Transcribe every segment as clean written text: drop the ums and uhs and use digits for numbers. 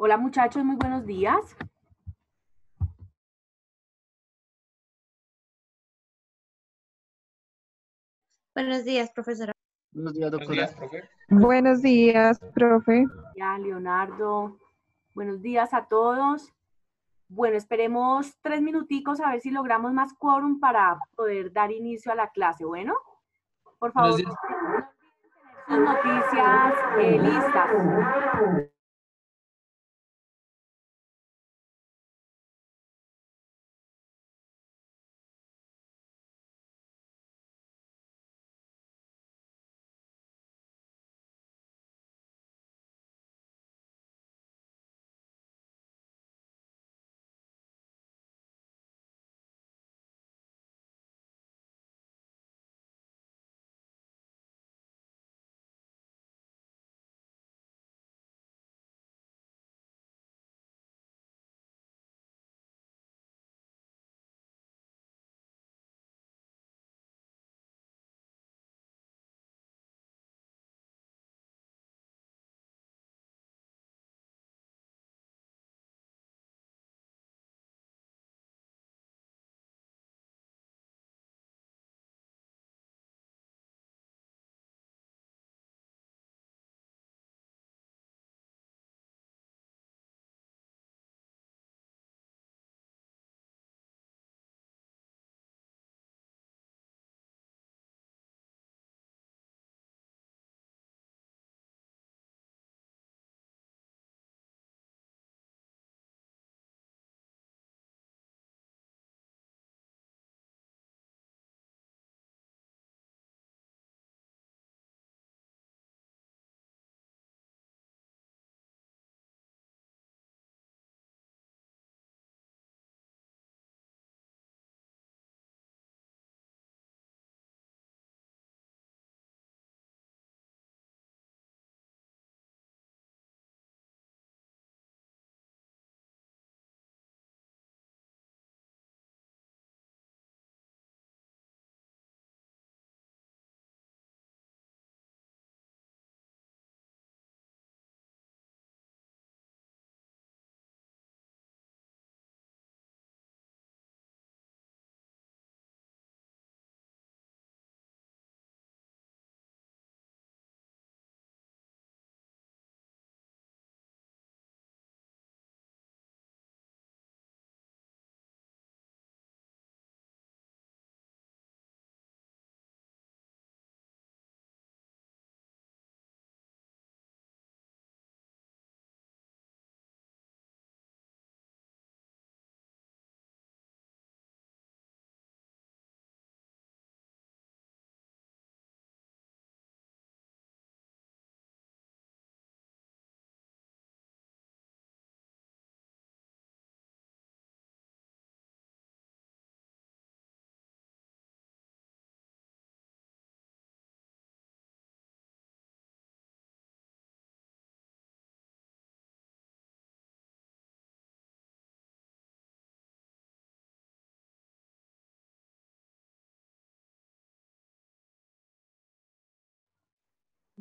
Hola muchachos, muy buenos días. Buenos días, profesora. Buenos días, Buenos doctora. días, profe. Buenos días, profe. Ya, Leonardo, buenos días a todos. Bueno, esperemos 3 minuticos a ver si logramos más quórum para poder dar inicio a la clase. Bueno, por Buenos favor, días. sus noticias listas.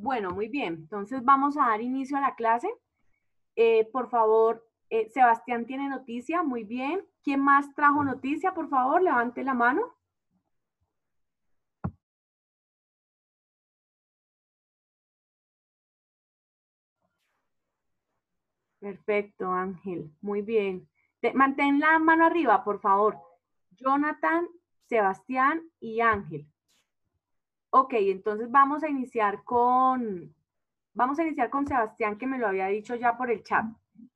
Bueno, muy bien. Entonces vamos a dar inicio a la clase. Por favor, Sebastián tiene noticia. Muy bien. ¿Quién más trajo noticia? Por favor, levante la mano. Perfecto, Ángel. Muy bien. Mantén la mano arriba, por favor. Jonathan, Sebastián y Ángel. Ok, entonces vamos a iniciar con Sebastián, que me lo había dicho ya por el chat.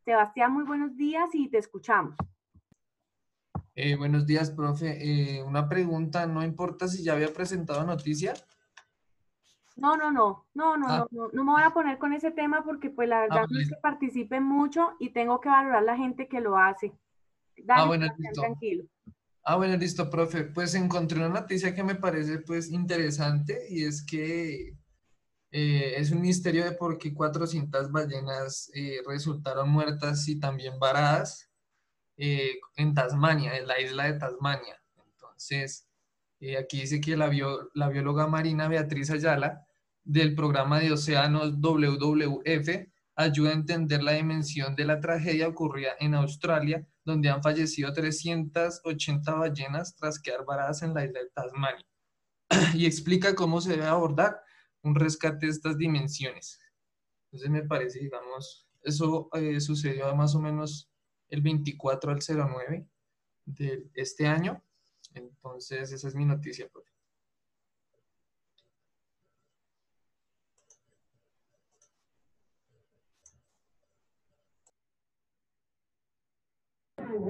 Sebastián, muy buenos días y te escuchamos. Buenos días, profe. Una pregunta, no importa si ya había presentado noticia. Ah, No me voy a poner con ese tema porque pues la verdad no es que listo. participe mucho y tengo que valorar la gente que lo hace. Dale, Bueno, Sebastián, listo. tranquilo. Bueno, listo, profe. Pues encontré una noticia que me parece pues interesante y es que es un misterio de por qué 400 ballenas resultaron muertas y también varadas en Tasmania, en la isla de Tasmania. Entonces, aquí dice que la bióloga marina Beatriz Ayala del programa de océanos WWF ayuda a entender la dimensión de la tragedia ocurrida en Australia, donde han fallecido 380 ballenas tras quedar varadas en la isla de Tasmania. Y explica cómo se debe abordar un rescate de estas dimensiones. Entonces me parece, digamos, eso sucedió más o menos el 24/09 de este año. Entonces esa es mi noticia, profe.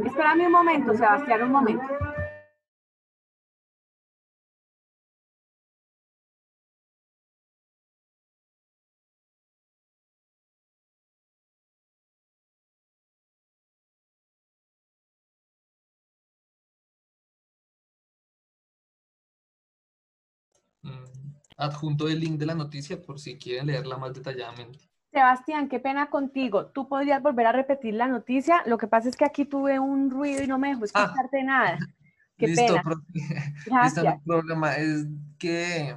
Espérame un momento, Sebastián, un momento. Adjunto el link de la noticia por si quieren leerla más detalladamente. Sebastián, qué pena contigo. ¿Tú podrías volver a repetir la noticia? Lo que pasa es que aquí tuve un ruido y no me dejó escucharte nada. Qué Listo, pena. profe. Listo, no hay Gracias. problema. Es que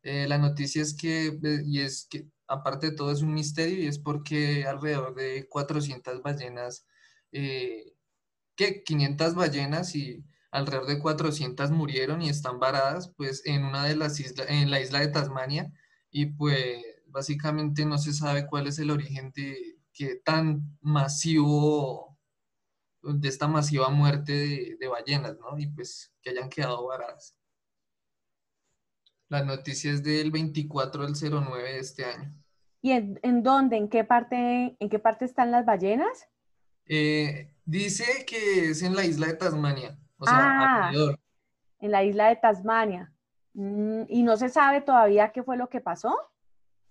la noticia es que, y es que aparte de todo es un misterio y es porque alrededor de 400 ballenas, ¿qué? 500 ballenas y alrededor de 400 murieron y están varadas pues en una de las islas, en la isla de Tasmania y pues básicamente no se sabe cuál es el origen de que tan masivo, de esta masiva muerte de ballenas, ¿no? Y pues que hayan quedado varadas. La noticia es del 24/09 de este año. ¿Y en dónde? En qué parte están las ballenas? Dice que es en la isla de Tasmania, o sea, Ah, alrededor. en la isla de Tasmania. ¿Y no se sabe todavía qué fue lo que pasó?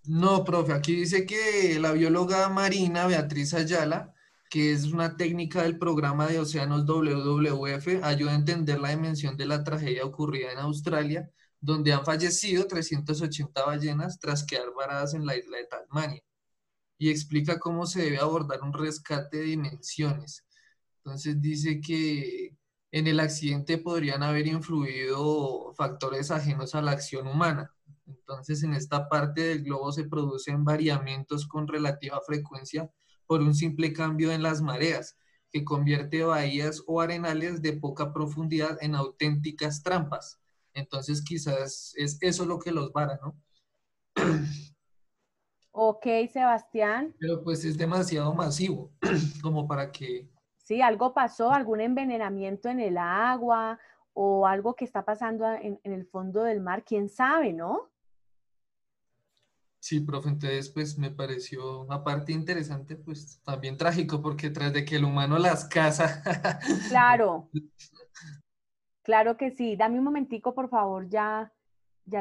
No, profe, aquí dice que la bióloga marina Beatriz Ayala, que es una técnica del programa de océanos WWF, ayuda a entender la dimensión de la tragedia ocurrida en Australia, donde han fallecido 380 ballenas tras quedar varadas en la isla de Tasmania, y explica cómo se debe abordar un rescate de dimensiones. Entonces dice que en el accidente podrían haber influido factores ajenos a la acción humana. Entonces en esta parte del globo se producen variamientos con relativa frecuencia por un simple cambio en las mareas, que convierte bahías o arenales de poca profundidad en auténticas trampas. Entonces quizás es eso lo que los vara, ¿no? Ok, Sebastián. Pero pues es demasiado masivo como para que... Sí, algo pasó, algún envenenamiento en el agua o algo que está pasando en el fondo del mar, quién sabe, ¿no? Sí, profe, entonces pues me pareció aparte interesante, pues también trágico, porque tras de que el humano las caza, Claro, claro que sí. Dame un momentico, por favor, ya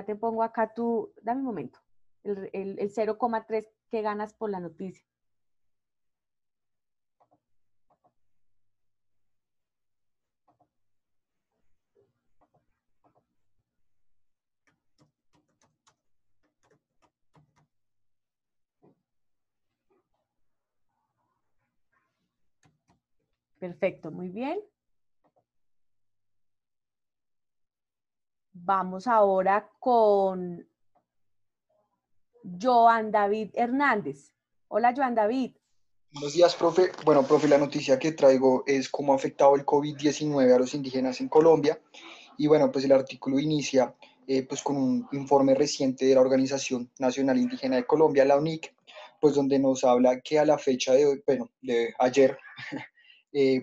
te pongo acá dame un momento, el 0,3 que ganas por la noticia. Perfecto, muy bien. Vamos ahora con Joan David Hernández. Hola, Joan David. Buenos días, profe. Bueno, profe, la noticia que traigo es cómo ha afectado el COVID-19 a los indígenas en Colombia. Y bueno, pues el artículo inicia pues con un informe reciente de la Organización Nacional Indígena de Colombia, la UNIC, pues donde nos habla que a la fecha de hoy, bueno, de ayer,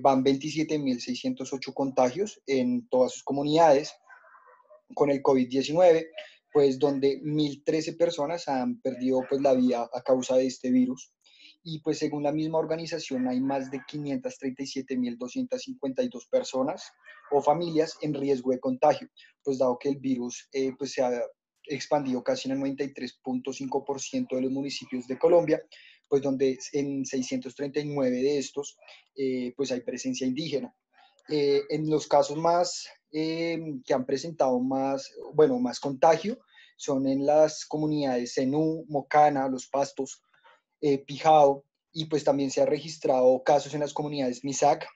van 27.608 contagios en todas sus comunidades con el COVID-19, pues donde 1.013 personas han perdido pues la vida a causa de este virus. Y pues según la misma organización hay más de 537.252 personas o familias en riesgo de contagio, pues dado que el virus pues se ha expandido casi en el 93.5% de los municipios de Colombia, pues donde en 639 de estos pues hay presencia indígena. En los casos más que han presentado más, bueno, más contagio son en las comunidades Zenú, Mocana, Los Pastos, Pijao, y pues también se han registrado casos en las comunidades Misac,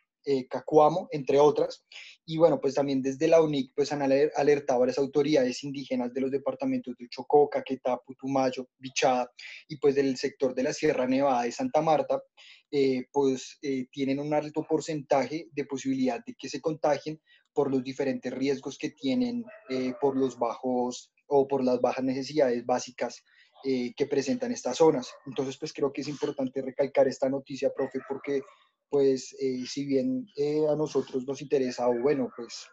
Cacuamo, entre otras. Y bueno, pues también desde la UNIC pues han alertado a las autoridades indígenas de los departamentos de Chocó, Caquetá, Putumayo, Bichada y pues del sector de la Sierra Nevada de Santa Marta, tienen un alto porcentaje de posibilidad de que se contagien por los diferentes riesgos que tienen, por los bajos o por las bajas necesidades básicas que presentan estas zonas. Entonces, pues creo que es importante recalcar esta noticia, profe, porque pues si bien a nosotros nos interesa, o bueno, pues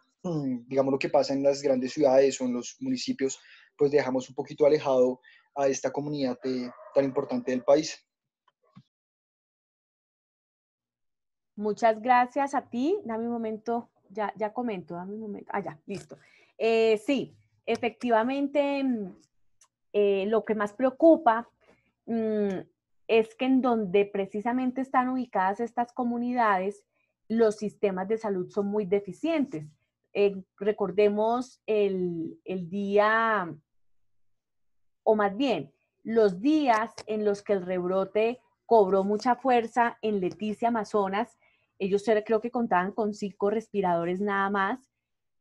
digamos lo que pasa en las grandes ciudades o en los municipios, pues dejamos un poquito alejado a esta comunidad tan importante del país. Muchas gracias a ti. Dame un momento, ya comento, dame un momento. Ah, ya, listo. Sí, efectivamente, lo que más preocupa es que en donde precisamente están ubicadas estas comunidades, los sistemas de salud son muy deficientes. Recordemos el día, o más bien, los días en los que el rebrote cobró mucha fuerza en Leticia, Amazonas. Ellos creo que contaban con 5 respiradores nada más.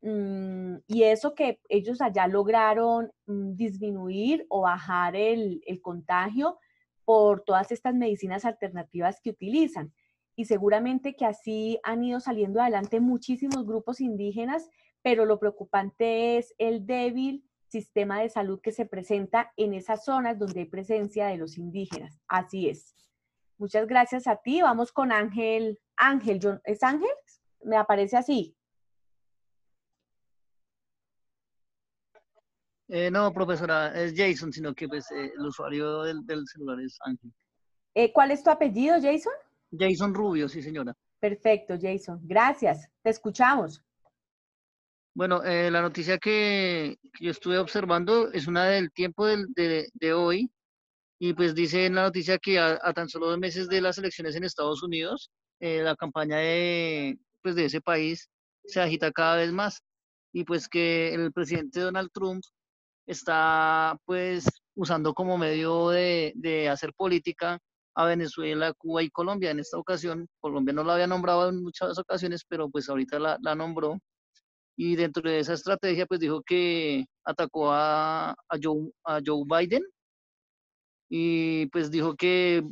Y eso que ellos allá lograron disminuir o bajar el contagio por todas estas medicinas alternativas que utilizan. Y seguramente que así han ido saliendo adelante muchísimos grupos indígenas, pero lo preocupante es el débil sistema de salud que se presenta en esas zonas donde hay presencia de los indígenas. Así es. Muchas gracias a ti. Vamos con Ángel. Ángel, ¿es Ángel? Me aparece así. No, profesora, es Jason, sino que pues, el usuario del celular es Ángel. ¿Cuál es tu apellido, Jason? Jason Rubio, sí, señora. Perfecto, Jason. Gracias. Te escuchamos. Bueno, la noticia que yo estuve observando es una del tiempo de hoy, y pues dice en la noticia que a tan solo 2 meses de las elecciones en Estados Unidos, la campaña pues de ese país se agita cada vez más, y pues que el presidente Donald Trump está pues usando como medio de hacer política a Venezuela, Cuba y Colombia. En esta ocasión, Colombia no la había nombrado en muchas ocasiones, pero pues ahorita la nombró. Y dentro de esa estrategia, pues dijo que atacó a Joe Biden, y pues dijo que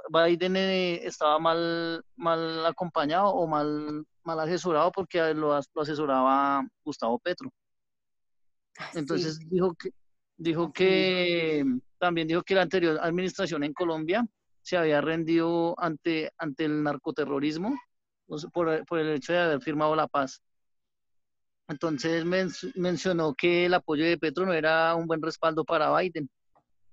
Biden estaba mal acompañado o mal asesorado, porque lo asesoraba Gustavo Petro. Sí, Entonces dijo así es. que también dijo que la anterior administración en Colombia se había rendido ante el narcoterrorismo, o sea, por el hecho de haber firmado la paz. Entonces mencionó que el apoyo de Petro no era un buen respaldo para Biden,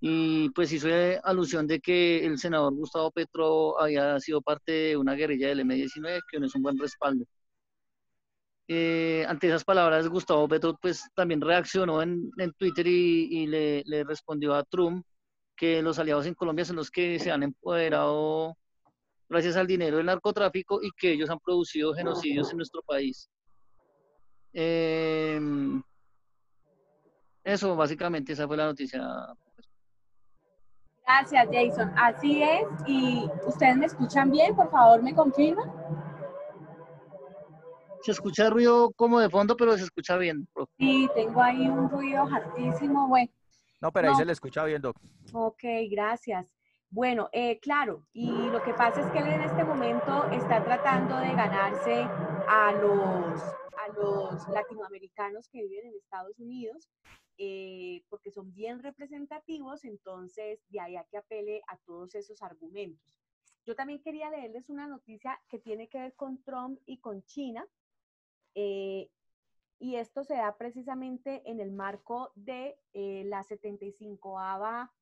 y pues hizo alusión de que el senador Gustavo Petro había sido parte de una guerrilla del M-19, que no es un buen respaldo. Ante esas palabras, Gustavo Petro pues también reaccionó en Twitter, y le respondió a Trump que los aliados en Colombia son los que se han empoderado gracias al dinero del narcotráfico, y que ellos han producido genocidios en nuestro país. Eh, Eso, básicamente, esa fue la noticia. Gracias, Jason. Así es. ¿Y ustedes me escuchan bien? Por favor, ¿me confirman? Se escucha ruido como de fondo, pero se escucha bien, profe. Sí, tengo ahí un ruido hartísimo. Bueno, No, pero ahí no. se le escucha bien, Doc. Ok, gracias. Bueno, claro, y lo que pasa es que él en este momento está tratando de ganarse a los latinoamericanos que viven en Estados Unidos, porque son bien representativos, entonces de ahí a que apele a todos esos argumentos. Yo también quería leerles una noticia que tiene que ver con Trump y con China, y esto se da precisamente en el marco de la 75ª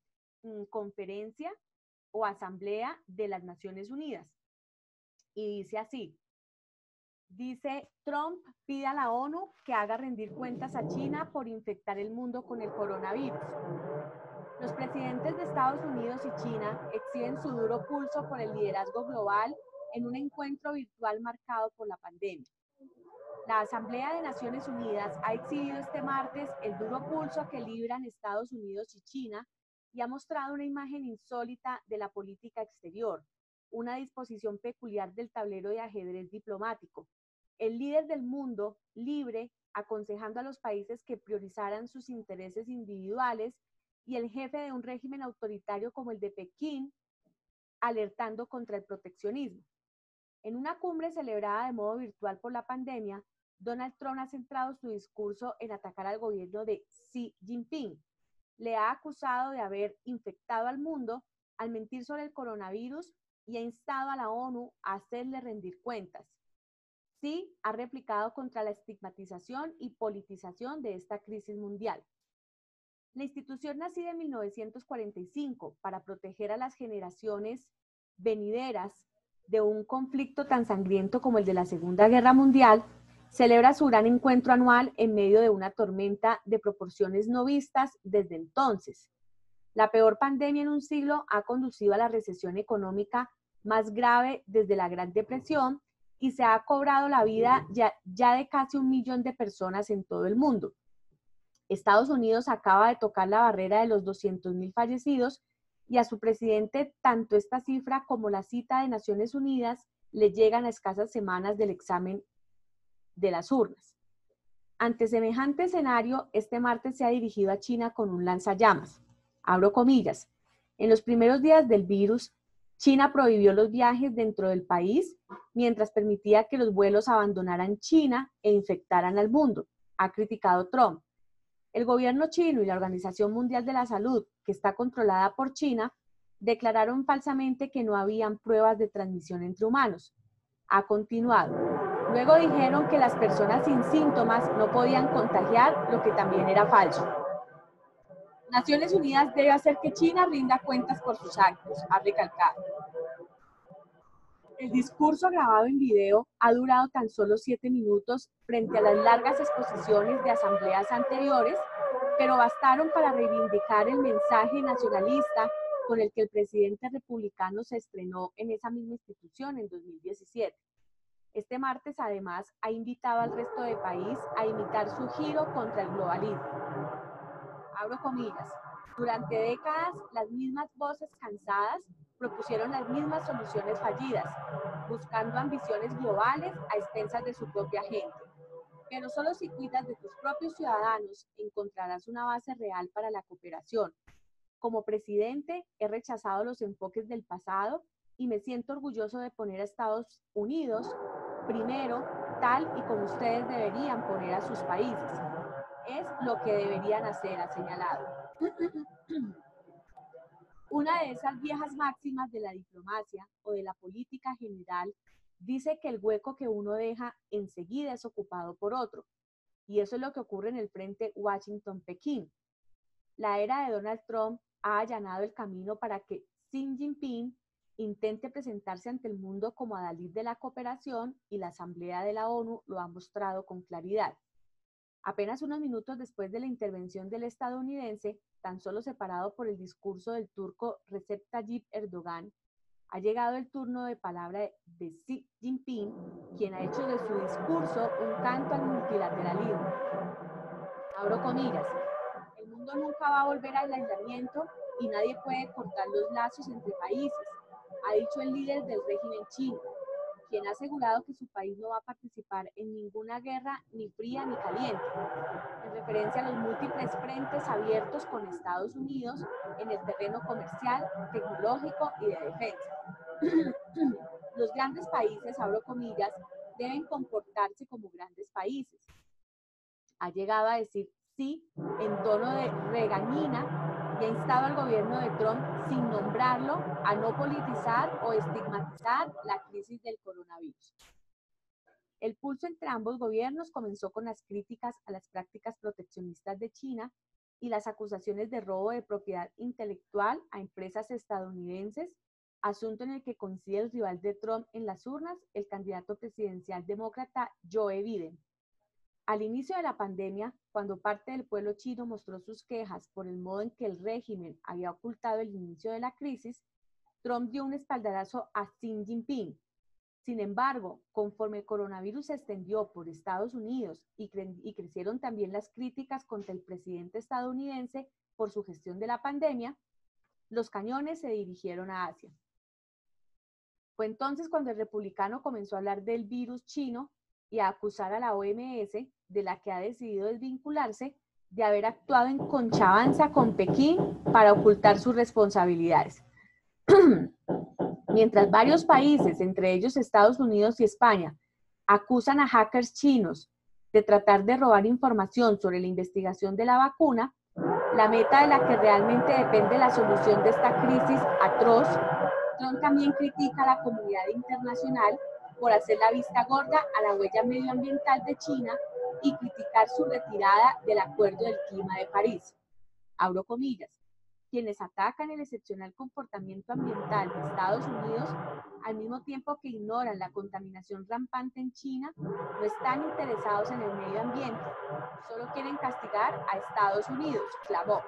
conferencia o asamblea de las Naciones Unidas. Y dice así, dice, Trump pide a la ONU que haga rendir cuentas a China por infectar el mundo con el coronavirus. Los presidentes de Estados Unidos y China exhiben su duro pulso por el liderazgo global en un encuentro virtual marcado por la pandemia. La Asamblea de Naciones Unidas ha exhibido este martes el duro pulso que libran Estados Unidos y China, y ha mostrado una imagen insólita de la política exterior, una disposición peculiar del tablero de ajedrez diplomático. El líder del mundo libre aconsejando a los países que priorizaran sus intereses individuales y el jefe de un régimen autoritario como el de Pekín alertando contra el proteccionismo. En una cumbre celebrada de modo virtual por la pandemia, Donald Trump ha centrado su discurso en atacar al gobierno de Xi Jinping. Le ha acusado de haber infectado al mundo al mentir sobre el coronavirus y ha instado a la ONU a hacerle rendir cuentas. Xi ha replicado contra la estigmatización y politización de esta crisis mundial. La institución nacida en 1945 para proteger a las generaciones venideras de un conflicto tan sangriento como el de la Segunda Guerra Mundial, celebra su gran encuentro anual en medio de una tormenta de proporciones no vistas desde entonces. La peor pandemia en un siglo ha conducido a la recesión económica más grave desde la Gran Depresión y se ha cobrado la vida ya de casi 1 millón de personas en todo el mundo. Estados Unidos acaba de tocar la barrera de los 200.000 fallecidos y a su presidente tanto esta cifra como la cita de Naciones Unidas le llegan a escasas semanas del examen de las urnas. Ante semejante escenario, este martes se ha dirigido a China con un lanzallamas. Abro comillas. En los primeros días del virus, China prohibió los viajes dentro del país mientras permitía que los vuelos abandonaran China e infectaran al mundo, ha criticado Trump. El gobierno chino y la Organización Mundial de la Salud, que está controlada por China, declararon falsamente que no habían pruebas de transmisión entre humanos. Ha continuado. Luego dijeron que las personas sin síntomas no podían contagiar, lo que también era falso. Naciones Unidas debe hacer que China rinda cuentas por sus actos, ha recalcado. El discurso grabado en video ha durado tan solo 7 minutos frente a las largas exposiciones de asambleas anteriores, pero bastaron para reivindicar el mensaje nacionalista con el que el presidente republicano se estrenó en esa misma institución en 2017. Este martes, además, ha invitado al resto del país a imitar su giro contra el globalismo. Abro comillas. Durante décadas, las mismas voces cansadas propusieron las mismas soluciones fallidas, buscando ambiciones globales a expensas de su propia gente. Pero solo si cuidas de tus propios ciudadanos encontrarás una base real para la cooperación. Como presidente, he rechazado los enfoques del pasado y me siento orgulloso de poner a Estados Unidos primero, tal y como ustedes deberían poner a sus países. Es lo que deberían hacer, ha señalado. Una de esas viejas máximas de la diplomacia o de la política general dice que el hueco que uno deja enseguida es ocupado por otro. Y eso es lo que ocurre en el frente Washington-Pekín. La era de Donald Trump ha allanado el camino para que Xi Jinping intente presentarse ante el mundo como adalid de la cooperación y la Asamblea de la ONU lo ha mostrado con claridad. Apenas unos minutos después de la intervención del estadounidense, tan solo separado por el discurso del turco Recep Tayyip Erdogan, ha llegado el turno de palabra de Xi Jinping, quien ha hecho de su discurso un canto al multilateralismo. Abro comillas. El mundo nunca va a volver al aislamiento y nadie puede cortar los lazos entre países, ha dicho el líder del régimen chino, quien ha asegurado que su país no va a participar en ninguna guerra ni fría ni caliente, en referencia a los múltiples frentes abiertos con Estados Unidos en el terreno comercial, tecnológico y de defensa. Los grandes países, abro comillas, deben comportarse como grandes países. Ha llegado a decir sí en tono de regañina y ha instado al gobierno de Trump, sin nombrarlo, a no politizar o estigmatizar la crisis del coronavirus. El pulso entre ambos gobiernos comenzó con las críticas a las prácticas proteccionistas de China y las acusaciones de robo de propiedad intelectual a empresas estadounidenses, asunto en el que coincide el rival de Trump en las urnas, el candidato presidencial demócrata Joe Biden. Al inicio de la pandemia, cuando parte del pueblo chino mostró sus quejas por el modo en que el régimen había ocultado el inicio de la crisis, Trump dio un espaldarazo a Xi Jinping. Sin embargo, conforme el coronavirus se extendió por Estados Unidos y crecieron también las críticas contra el presidente estadounidense por su gestión de la pandemia, los cañones se dirigieron a Asia. Fue entonces cuando el republicano comenzó a hablar del virus chino y a acusar a la OMS, de la que ha decidido desvincularse, de haber actuado en conchabanza con Pekín para ocultar sus responsabilidades. Mientras varios países, entre ellos Estados Unidos y España, acusan a hackers chinos de tratar de robar información sobre la investigación de la vacuna, la meta de la que realmente depende la solución de esta crisis atroz, Trump también critica a la comunidad internacional por hacer la vista gorda a la huella medioambiental de China y criticar su retirada del Acuerdo del Clima de París. Abro comillas. Quienes atacan el excepcional comportamiento ambiental de Estados Unidos, al mismo tiempo que ignoran la contaminación rampante en China, no están interesados en el medio ambiente, solo quieren castigar a Estados Unidos, clamó.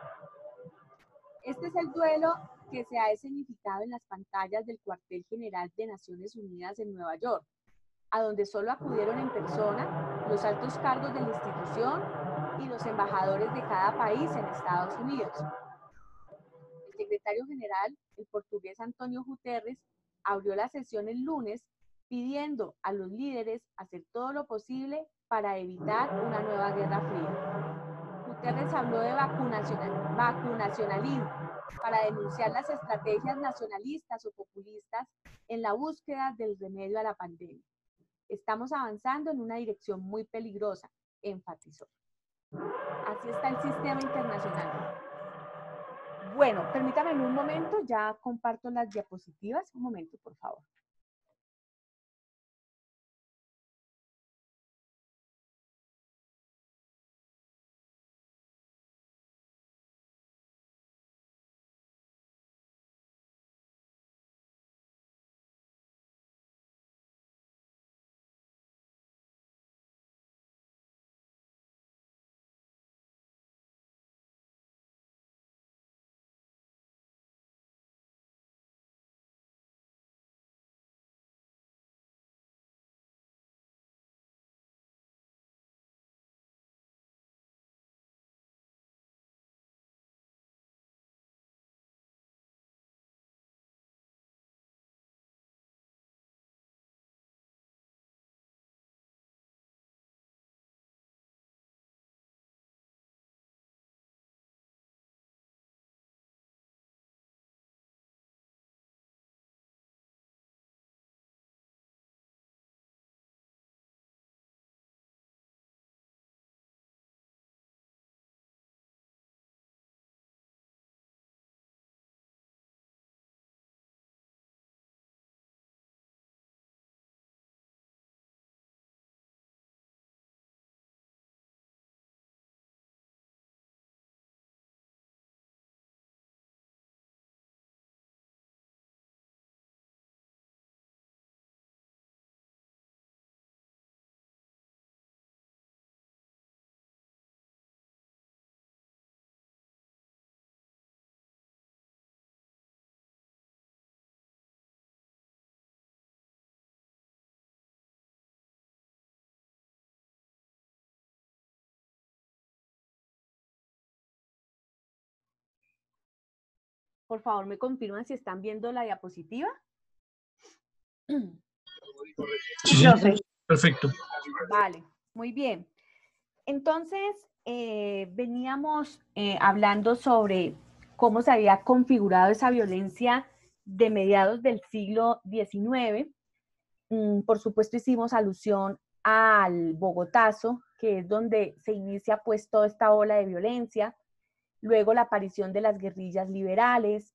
Este es el duelo que se ha escenificado en las pantallas del cuartel general de Naciones Unidas en Nueva York, a donde solo acudieron en persona los altos cargos de la institución y los embajadores de cada país en Estados Unidos. El secretario general, el portugués Antonio Guterres, abrió la sesión el lunes pidiendo a los líderes hacer todo lo posible para evitar una nueva guerra fría. Guterres habló de vacunacionalismo para denunciar las estrategias nacionalistas o populistas en la búsqueda del remedio a la pandemia. Estamos avanzando en una dirección muy peligrosa, enfatizó. Así está el sistema internacional. Bueno, permítame un momento, ya comparto las diapositivas. Un momento, por favor. Por favor, ¿me confirman si están viendo la diapositiva? Sí, perfecto. Vale, muy bien. Entonces, veníamos hablando sobre cómo se había configurado esa violencia de mediados del siglo XIX. Por supuesto, hicimos alusión al Bogotazo, que es donde se inicia pues toda esta ola de violencia. Luego la aparición de las guerrillas liberales,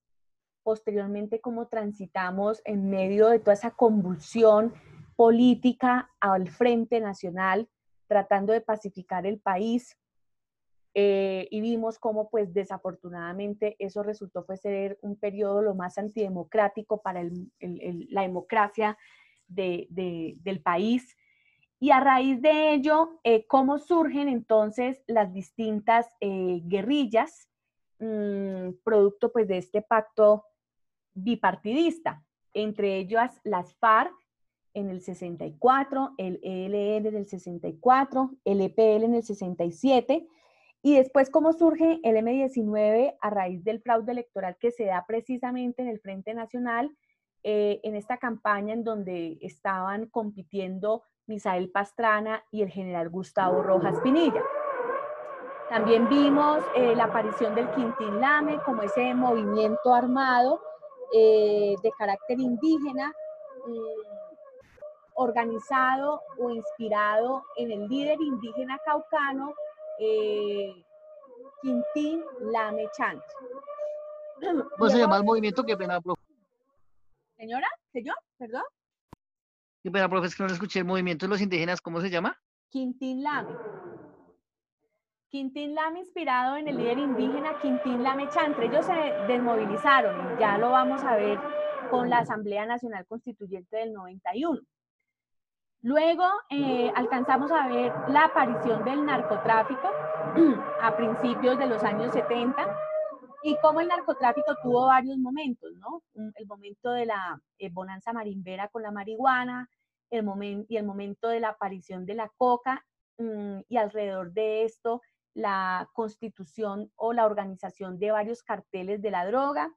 posteriormente cómo transitamos en medio de toda esa convulsión política al Frente Nacional, tratando de pacificar el país, y vimos cómo pues desafortunadamente eso resultó fue ser un periodo lo más antidemocrático para la democracia del país. Y a raíz de ello, cómo surgen entonces las distintas guerrillas, producto pues de este pacto bipartidista, entre ellas las FARC en el 64, el ELN en el 64, el EPL en el 67, y después cómo surge el M-19 a raíz del fraude electoral que se da precisamente en el Frente Nacional en esta campaña en donde estaban compitiendo Misael Pastrana y el general Gustavo Rojas Pinilla. También vimos la aparición del Quintín Lame como ese movimiento armado de carácter indígena, organizado o inspirado en el líder indígena caucano Quintín Lame Chant. ¿Cómo se llama el movimiento? Qué pena, profe. Señora, señor, perdón. Qué pena, profe, es que no le escuché. El movimiento de los indígenas, ¿cómo se llama? Quintín Lame. Quintín Lame, inspirado en el líder indígena Quintín Lame Chantre. Ellos se desmovilizaron, y ya lo vamos a ver con la Asamblea Nacional Constituyente del 91. Luego alcanzamos a ver la aparición del narcotráfico a principios de los años 70 y cómo el narcotráfico tuvo varios momentos, ¿no? El momento de la bonanza marimbera con la marihuana, el momento de la aparición de la coca y alrededor de esto la constitución o la organización de varios carteles de la droga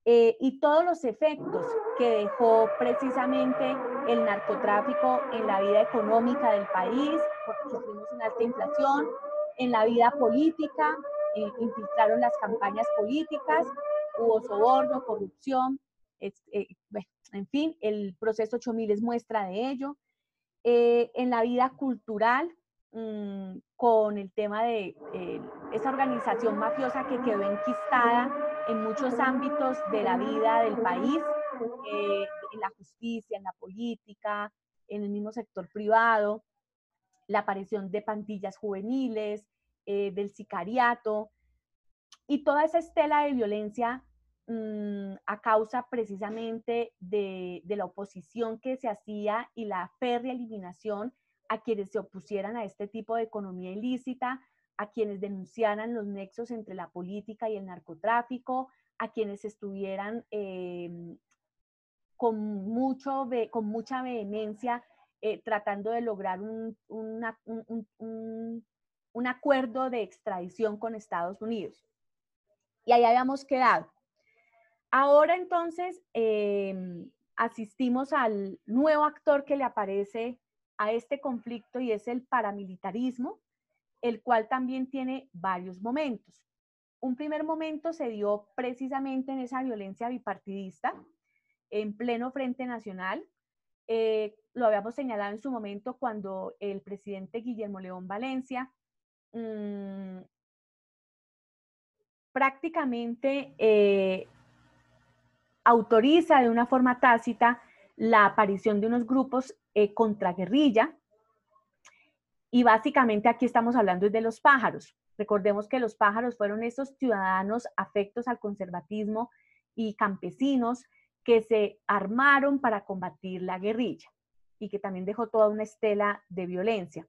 y todos los efectos que dejó precisamente el narcotráfico en la vida económica del país, porque sufrimos una alta inflación, en la vida política, infiltraron las campañas políticas, hubo soborno, corrupción, en fin, el proceso 8000 es muestra de ello. En la vida cultural, con el tema de esa organización mafiosa que quedó enquistada en muchos ámbitos de la vida del país, en la justicia, en la política, en el mismo sector privado, la aparición de pandillas juveniles, del sicariato, y toda esa estela de violencia a causa precisamente de la oposición que se hacía y la férrea eliminación a quienes se opusieran a este tipo de economía ilícita, a quienes denunciaran los nexos entre la política y el narcotráfico, a quienes estuvieran con mucha vehemencia tratando de lograr un acuerdo de extradición con Estados Unidos. Y ahí habíamos quedado. Ahora entonces asistimos al nuevo actor que le aparece a este conflicto y es el paramilitarismo, el cual también tiene varios momentos. Un primer momento se dio precisamente en esa violencia bipartidista, en pleno Frente Nacional. Lo habíamos señalado en su momento cuando el presidente Guillermo León Valencia prácticamente autoriza de una forma tácita la aparición de unos grupos contraguerrilla, y básicamente aquí estamos hablando de los pájaros. Recordemos que los pájaros fueron esos ciudadanos afectos al conservatismo y campesinos que se armaron para combatir la guerrilla y que también dejó toda una estela de violencia.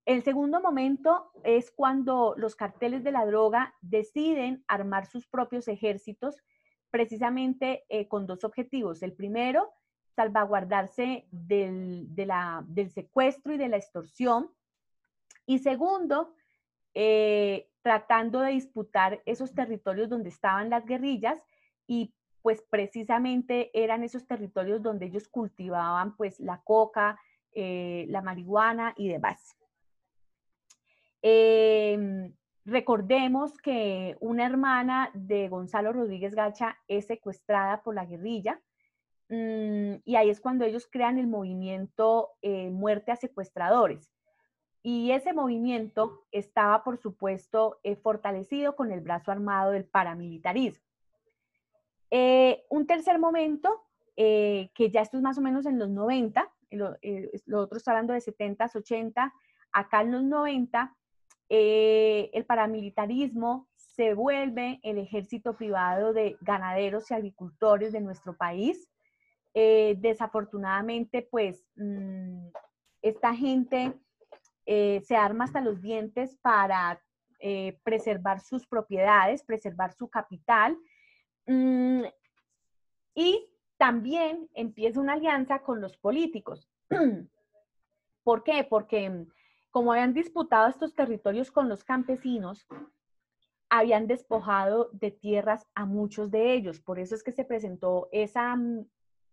El segundo momento es cuando los carteles de la droga deciden armar sus propios ejércitos, precisamente con dos objetivos. El primero, salvaguardarse del secuestro y de la extorsión. Y segundo, tratando de disputar esos territorios donde estaban las guerrillas, y pues precisamente eran esos territorios donde ellos cultivaban pues la coca, la marihuana y demás. Recordemos que una hermana de Gonzalo Rodríguez Gacha es secuestrada por la guerrilla, y ahí es cuando ellos crean el movimiento Muerte a Secuestradores. Y ese movimiento estaba, por supuesto, fortalecido con el brazo armado del paramilitarismo. Un tercer momento, que ya esto es más o menos en los 90, lo otro está hablando de 70s, 80, acá en los 90, el paramilitarismo se vuelve el ejército privado de ganaderos y agricultores de nuestro país. Desafortunadamente, pues, esta gente se arma hasta los dientes para preservar sus propiedades, preservar su capital, y también empieza una alianza con los políticos. ¿Por qué? Porque como habían disputado estos territorios con los campesinos, habían despojado de tierras a muchos de ellos. Por eso es que se presentó esa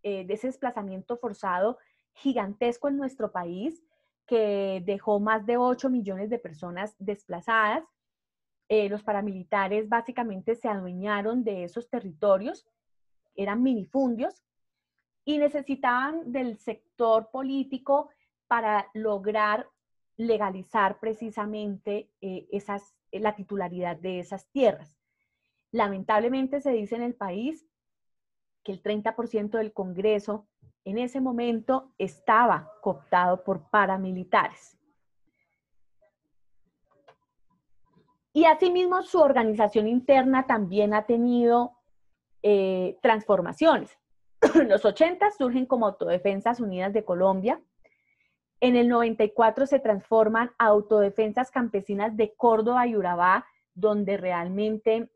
de ese desplazamiento forzado gigantesco en nuestro país, que dejó más de 8 millones de personas desplazadas. Los paramilitares básicamente se adueñaron de esos territorios, eran minifundios, y necesitaban del sector político para lograr legalizar precisamente la titularidad de esas tierras. Lamentablemente se dice en el país que el 30% del Congreso en ese momento estaba cooptado por paramilitares. Y asimismo su organización interna también ha tenido transformaciones. En los 80 surgen como Autodefensas Unidas de Colombia. En el 94 se transforman a Autodefensas Campesinas de Córdoba y Urabá, donde realmente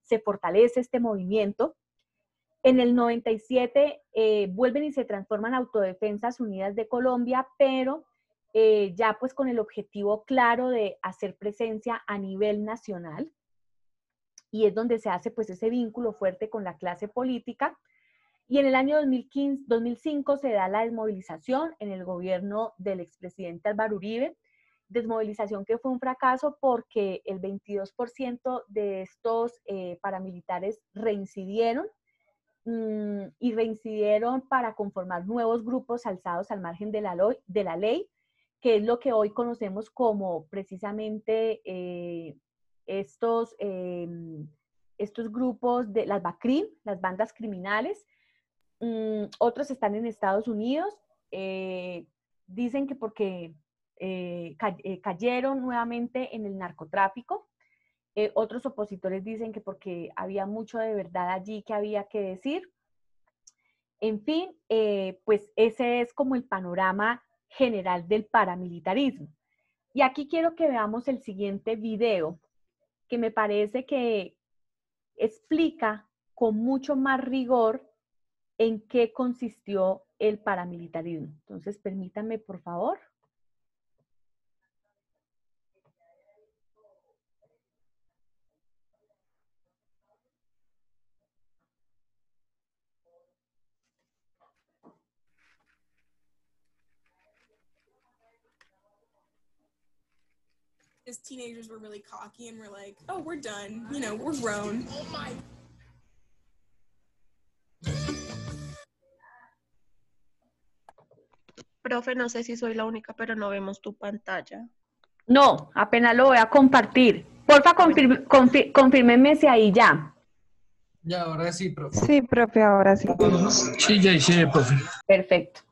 se fortalece este movimiento. En el 97 vuelven y se transforman a Autodefensas Unidas de Colombia, pero ya pues con el objetivo claro de hacer presencia a nivel nacional, y es donde se hace pues ese vínculo fuerte con la clase política. Y en el año 2005 se da la desmovilización en el gobierno del expresidente Álvaro Uribe, desmovilización que fue un fracaso porque el 22% de estos paramilitares reincidieron, y reincidieron para conformar nuevos grupos alzados al margen de la ley, que es lo que hoy conocemos como precisamente estos grupos de las BACRIM, las bandas criminales. Otros están en Estados Unidos, dicen que porque cayeron nuevamente en el narcotráfico. Otros opositores dicen que porque había mucho de verdad allí que había que decir. En fin, pues ese es como el panorama general del paramilitarismo. Y aquí quiero que veamos el siguiente video, que me parece que explica con mucho más rigor en qué consistió el paramilitarismo. Entonces, permítanme, por favor. As teenagers, we're really cocky and we're like, oh, we're done. You know, we're grown. Oh my. Profe, no sé si soy la única, pero no vemos tu pantalla. No, apenas lo voy a compartir. Porfa, confírmenme si ahí ya. Ya, ahora sí, profe. Sí, profe, ahora sí. Sí, ya hice, profe. Perfecto.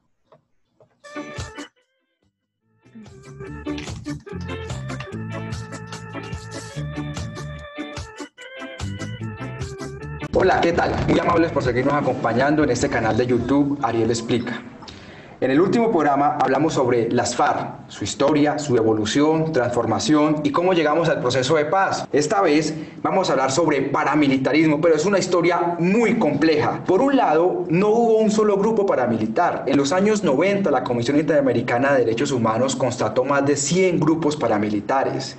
Hola, ¿qué tal? Muy amables por seguirnos acompañando en este canal de YouTube Ariel Explica. En el último programa hablamos sobre las FARC, su historia, su evolución, transformación y cómo llegamos al proceso de paz. Esta vez vamos a hablar sobre paramilitarismo, pero es una historia muy compleja. Por un lado, no hubo un solo grupo paramilitar. En los años 90, la Comisión Interamericana de Derechos Humanos constató más de 100 grupos paramilitares.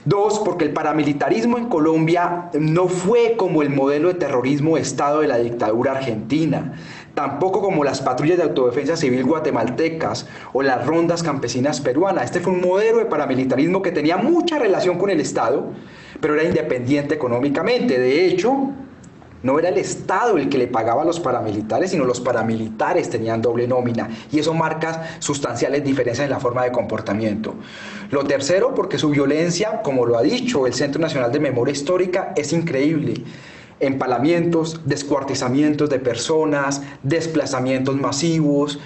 Dos, porque el paramilitarismo en Colombia no fue como el modelo de terrorismo de Estado de la dictadura argentina, tampoco como las patrullas de autodefensa civil guatemaltecas o las rondas campesinas peruanas. Este fue un modelo de paramilitarismo que tenía mucha relación con el Estado, pero era independiente económicamente. De hecho, no era el Estado el que le pagaba a los paramilitares, sino los paramilitares tenían doble nómina, y eso marca sustanciales diferencias en la forma de comportamiento. Lo tercero, porque su violencia, como lo ha dicho el Centro Nacional de Memoria Histórica, es increíble. Empalamientos, descuartizamientos de personas, desplazamientos masivos.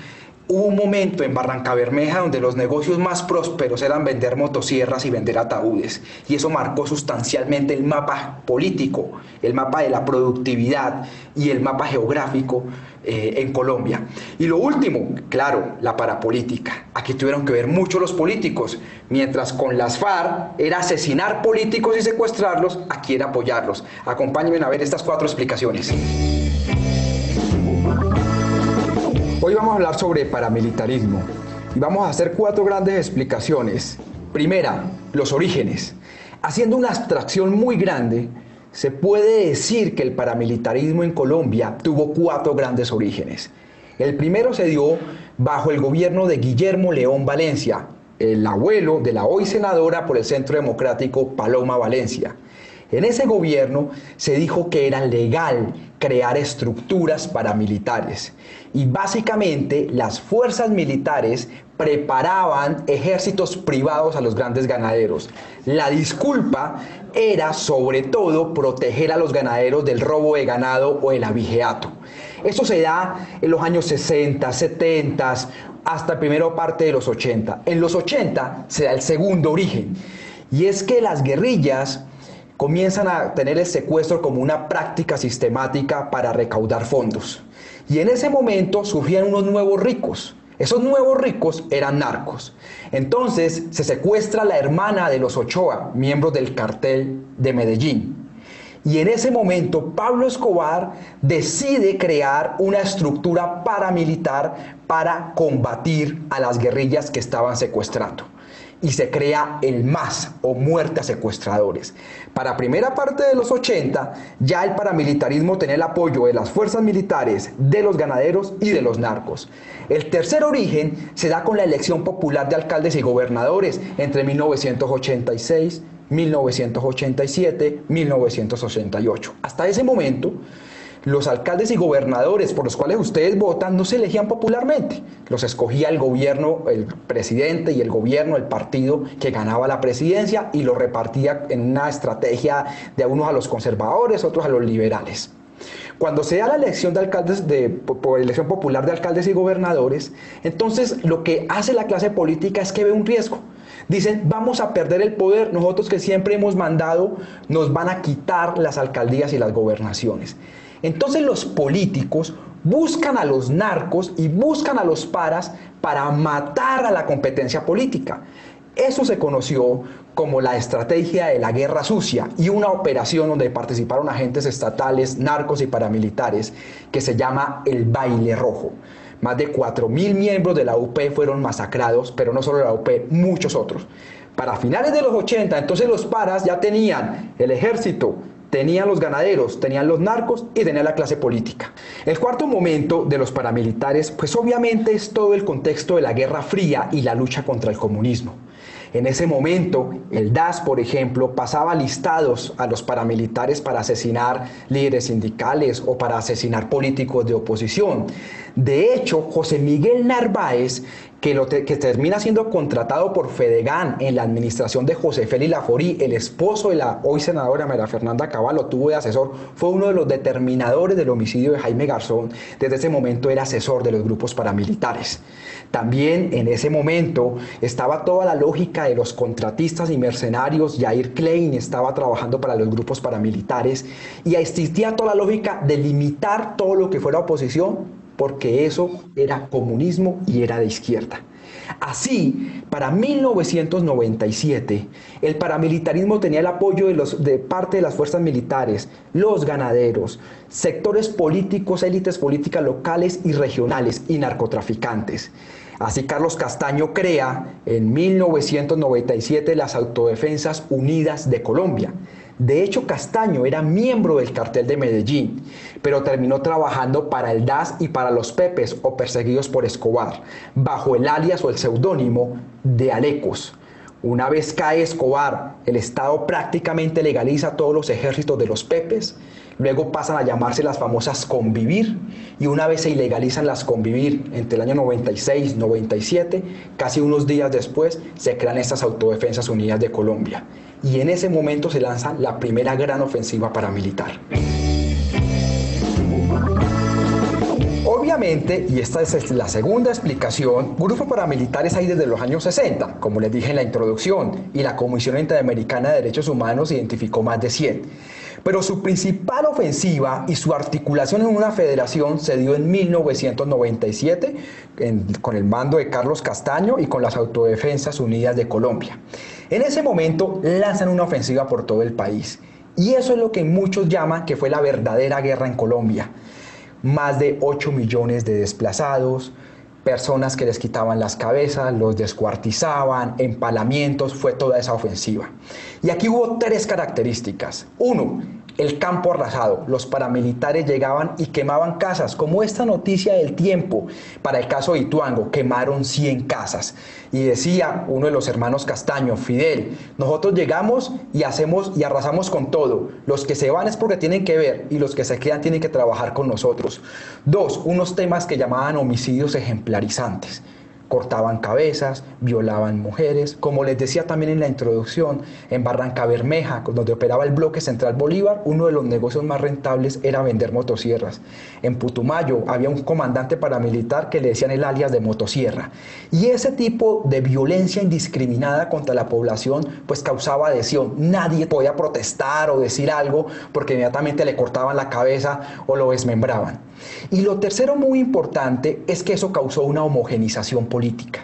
Hubo un momento en Barrancabermeja donde los negocios más prósperos eran vender motosierras y vender ataúdes, y eso marcó sustancialmente el mapa político, el mapa de la productividad y el mapa geográfico en Colombia. Y lo último, claro, la parapolítica. Aquí tuvieron que ver mucho los políticos. Mientras con las FARC era asesinar políticos y secuestrarlos, aquí era apoyarlos. Acompáñenme a ver estas 4 explicaciones. Hoy vamos a hablar sobre paramilitarismo y vamos a hacer 4 grandes explicaciones. Primera, los orígenes. Haciendo una abstracción muy grande, se puede decir que el paramilitarismo en Colombia tuvo 4 grandes orígenes. El primero se dio bajo el gobierno de Guillermo León Valencia, el abuelo de la hoy senadora por el Centro Democrático Paloma Valencia. En ese gobierno se dijo que era legal crear estructuras paramilitares y básicamente las fuerzas militares preparaban ejércitos privados a los grandes ganaderos. La disculpa era sobre todo proteger a los ganaderos del robo de ganado o el abigeato. Eso se da en los años 60, 70, hasta primera parte de los 80. En los 80 se da el segundo origen, y es que las guerrillas comienzan a tener el secuestro como una práctica sistemática para recaudar fondos. Y en ese momento surgían unos nuevos ricos. Esos nuevos ricos eran narcos. Entonces se secuestra la hermana de los Ochoa, miembros del cartel de Medellín. Y en ese momento Pablo Escobar decide crear una estructura paramilitar para combatir a las guerrillas que estaban secuestrando. Y se crea el MAS, o Muerte a Secuestradores. Para primera parte de los 80, ya el paramilitarismo tenía el apoyo de las fuerzas militares, de los ganaderos y de los narcos. El tercer origen se da con la elección popular de alcaldes y gobernadores entre 1986, 1987, 1988. Hasta ese momento, los alcaldes y gobernadores por los cuales ustedes votan no se elegían popularmente. Los escogía el gobierno, el presidente y el gobierno, el partido que ganaba la presidencia, y lo repartía en una estrategia de unos a los conservadores, otros a los liberales. Cuando se da la elección de alcaldes, por elección popular de alcaldes y gobernadores, entonces lo que hace la clase política es que ve un riesgo. Dicen, vamos a perder el poder, nosotros que siempre hemos mandado, nos van a quitar las alcaldías y las gobernaciones. Entonces los políticos buscan a los narcos y buscan a los paras para matar a la competencia política. Eso se conoció como la estrategia de la guerra sucia, y una operación donde participaron agentes estatales, narcos y paramilitares, que se llama el Baile Rojo. Más de 4.000 miembros de la UP fueron masacrados, pero no solo la UP, muchos otros. Para finales de los 80, entonces los paras ya tenían el ejército, tenían los ganaderos, tenían los narcos y tenían la clase política. El cuarto momento de los paramilitares, pues obviamente es todo el contexto de la Guerra Fría y la lucha contra el comunismo. En ese momento, el DAS, por ejemplo, pasaba listados a los paramilitares para asesinar líderes sindicales o para asesinar políticos de oposición. De hecho, José Miguel Narváez, que termina siendo contratado por Fedegan en la administración de José Félix Laforí, el esposo de la hoy senadora María Fernanda Cabal, lo tuvo de asesor, fue uno de los determinadores del homicidio de Jaime Garzón. Desde ese momento era asesor de los grupos paramilitares. También en ese momento estaba toda la lógica de los contratistas y mercenarios. Jair Klein estaba trabajando para los grupos paramilitares, y existía toda la lógica de limitar todo lo que fuera oposición, porque eso era comunismo y era de izquierda. Así, para 1997, el paramilitarismo tenía el apoyo de parte de las fuerzas militares, los ganaderos, sectores políticos, élites políticas locales y regionales y narcotraficantes. Así Carlos Castaño crea en 1997 las Autodefensas Unidas de Colombia. De hecho, Castaño era miembro del cartel de Medellín, pero terminó trabajando para el DAS y para los Pepes, o perseguidos por Escobar, bajo el alias o el seudónimo de Alecos. Una vez cae Escobar, el Estado prácticamente legaliza todos los ejércitos de los Pepes. Luego pasan a llamarse las famosas Convivir, y una vez se ilegalizan las Convivir entre el año 96 97, casi unos días después se crean estas Autodefensas Unidas de Colombia, y en ese momento se lanza la primera gran ofensiva paramilitar. Obviamente, y esta es la segunda explicación, grupos paramilitares hay desde los años 60, como les dije en la introducción, y la Comisión Interamericana de Derechos Humanos identificó más de 100. Pero su principal ofensiva y su articulación en una federación se dio en 1997 con el mando de Carlos Castaño y con las Autodefensas Unidas de Colombia. En ese momento lanzan una ofensiva por todo el país, y eso es lo que muchos llaman que fue la verdadera guerra en Colombia. Más de 8 millones de desplazados, personas que les quitaban las cabezas, los descuartizaban, empalamientos, fue toda esa ofensiva. Y aquí hubo tres características. Uno, el campo arrasado, los paramilitares llegaban y quemaban casas, como esta noticia del Tiempo, para el caso de Ituango, quemaron 100 casas. Y decía uno de los hermanos Castaño, Fidel, nosotros llegamos y arrasamos con todo, los que se van es porque tienen que ver y los que se quedan tienen que trabajar con nosotros. 2, unos temas que llamaban homicidios ejemplarizantes. Cortaban cabezas, violaban mujeres, como les decía también en la introducción, en Barranca Bermeja, donde operaba el bloque Central Bolívar, uno de los negocios más rentables era vender motosierras. En Putumayo había un comandante paramilitar que le decían el alias de motosierra. Y ese tipo de violencia indiscriminada contra la población pues causaba adhesión. Nadie podía protestar o decir algo porque inmediatamente le cortaban la cabeza o lo desmembraban. Y lo tercero muy importante es que eso causó una homogenización política.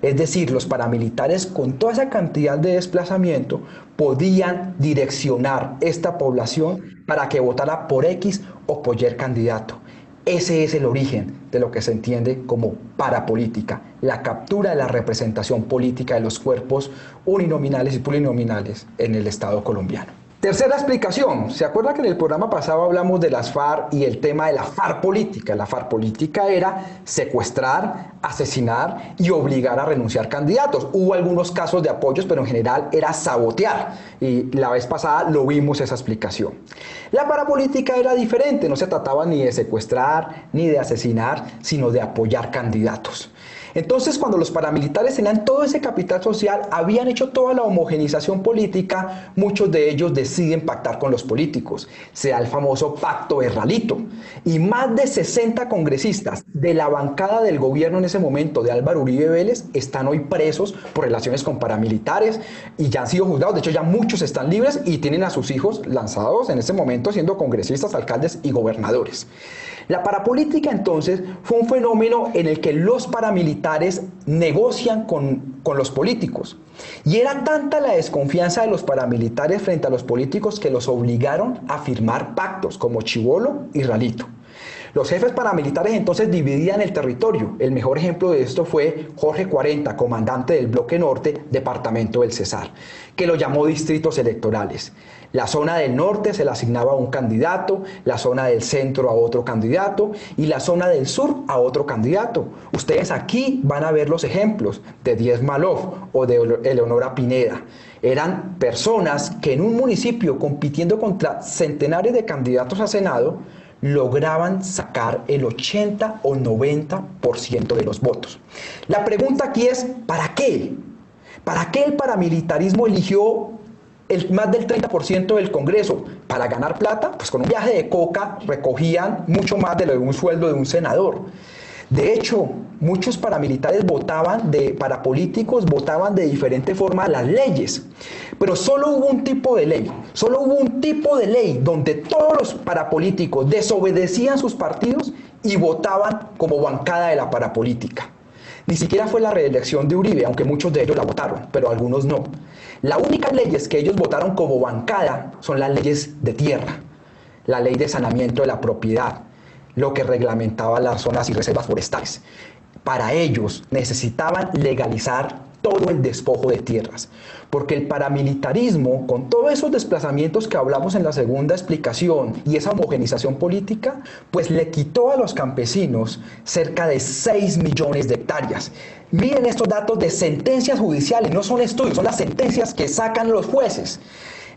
Es decir, los paramilitares con toda esa cantidad de desplazamiento podían direccionar esta población para que votara por X o por Y candidato. Ese es el origen de lo que se entiende como parapolítica, la captura de la representación política de los cuerpos uninominales y plurinominales en el Estado colombiano. Tercera explicación, ¿se acuerda que en el programa pasado hablamos de las FARC y el tema de la FARC política? La FARC política era secuestrar, asesinar y obligar a renunciar candidatos. Hubo algunos casos de apoyos, pero en general era sabotear. Y la vez pasada lo vimos esa explicación. La parapolítica era diferente, no se trataba ni de secuestrar ni de asesinar, sino de apoyar candidatos. Entonces, cuando los paramilitares tenían todo ese capital social, habían hecho toda la homogenización política, muchos de ellos deciden pactar con los políticos. Se da el famoso pacto de Ralito. Y más de 60 congresistas de la bancada del gobierno en ese momento de Álvaro Uribe Vélez están hoy presos por relaciones con paramilitares y ya han sido juzgados. De hecho, ya muchos están libres y tienen a sus hijos lanzados en ese momento siendo congresistas, alcaldes y gobernadores. La parapolítica entonces fue un fenómeno en el que los paramilitares negocian con los políticos. Y era tanta la desconfianza de los paramilitares frente a los políticos que los obligaron a firmar pactos como Chibolo y Ralito. Los jefes paramilitares entonces dividían el territorio. El mejor ejemplo de esto fue Jorge 40, comandante del Bloque Norte, departamento del Cesar, que lo llamó distritos electorales. La zona del norte se le asignaba a un candidato, la zona del centro a otro candidato y la zona del sur a otro candidato. Ustedes aquí van a ver los ejemplos de Díez Malof o de Eleonora Pineda. Eran personas que en un municipio compitiendo contra centenares de candidatos a Senado lograban sacar el 80 o 90% de los votos. La pregunta aquí es, ¿para qué? ¿Para qué el paramilitarismo eligió más del 30% del Congreso? ¿Para ganar plata? Pues con un viaje de coca recogían mucho más de lo de un sueldo de un senador. De hecho, muchos paramilitares parapolíticos votaban de diferente forma las leyes, pero solo hubo un tipo de ley, donde todos los parapolíticos desobedecían sus partidos y votaban como bancada de la parapolítica. Ni siquiera fue la reelección de Uribe, aunque muchos de ellos la votaron, pero algunos no. Las únicas leyes que ellos votaron como bancada son las leyes de tierra, la ley de saneamiento de la propiedad, lo que reglamentaba las zonas y reservas forestales. Para ellos necesitaban legalizar todo el despojo de tierras, porque el paramilitarismo, con todos esos desplazamientos que hablamos en la segunda explicación y esa homogenización política, pues le quitó a los campesinos cerca de 6 millones de hectáreas. Miren estos datos de sentencias judiciales, no son estudios, son las sentencias que sacan los jueces.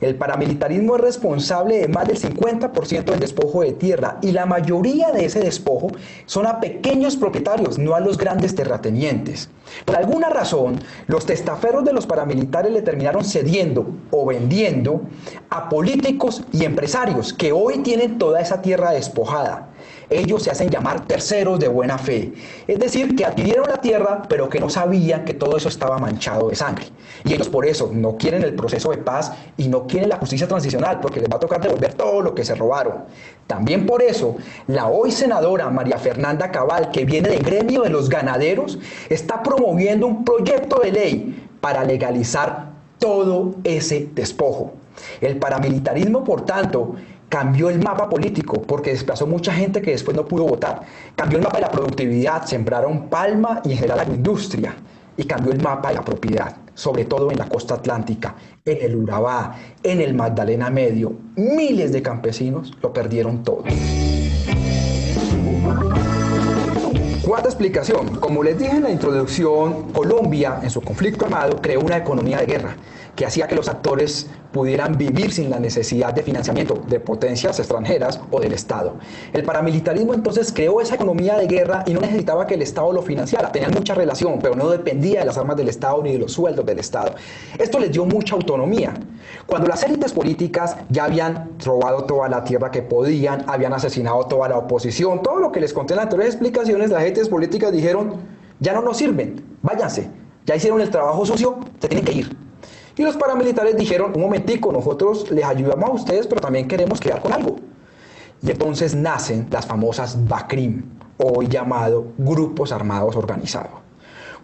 El paramilitarismo es responsable de más del 50% del despojo de tierra y la mayoría de ese despojo son a pequeños propietarios, no a los grandes terratenientes. Por alguna razón, los testaferros de los paramilitares le terminaron cediendo o vendiendo a políticos y empresarios que hoy tienen toda esa tierra despojada. Ellos se hacen llamar terceros de buena fe, es decir, que adquirieron la tierra, pero que no sabían que todo eso estaba manchado de sangre. Y ellos por eso no quieren el proceso de paz y no quieren la justicia transicional, porque les va a tocar devolver todo lo que se robaron. También por eso, la hoy senadora María Fernanda Cabal, que viene del gremio de los ganaderos, está promoviendo un proyecto de ley para legalizar todo ese despojo. El paramilitarismo, por tanto, cambió el mapa político porque desplazó mucha gente que después no pudo votar. Cambió el mapa de la productividad, sembraron palma y en general agroindustria. Y cambió el mapa de la propiedad. sobre todo en la costa atlántica, en el Urabá, en el Magdalena Medio. Miles de campesinos lo perdieron todo. Cuarta explicación. Como les dije en la introducción, Colombia, en su conflicto armado, creó una economía de guerra que hacía que los actores pudieran vivir sin la necesidad de financiamiento de potencias extranjeras o del Estado. El paramilitarismo entonces creó esa economía de guerra y no necesitaba que el Estado lo financiara. Tenían mucha relación, pero no dependía de las armas del Estado ni de los sueldos del Estado. Esto les dio mucha autonomía. Cuando las élites políticas ya habían robado toda la tierra que podían, habían asesinado toda la oposición, todo lo que les conté en las anteriores explicaciones, las élites políticas dijeron, ya no nos sirven, váyanse, ya hicieron el trabajo sucio, se tienen que ir. Y los paramilitares dijeron, un momentico, nosotros les ayudamos a ustedes, pero también queremos quedar con algo. Y entonces nacen las famosas BACRIM, hoy llamado Grupos Armados Organizados.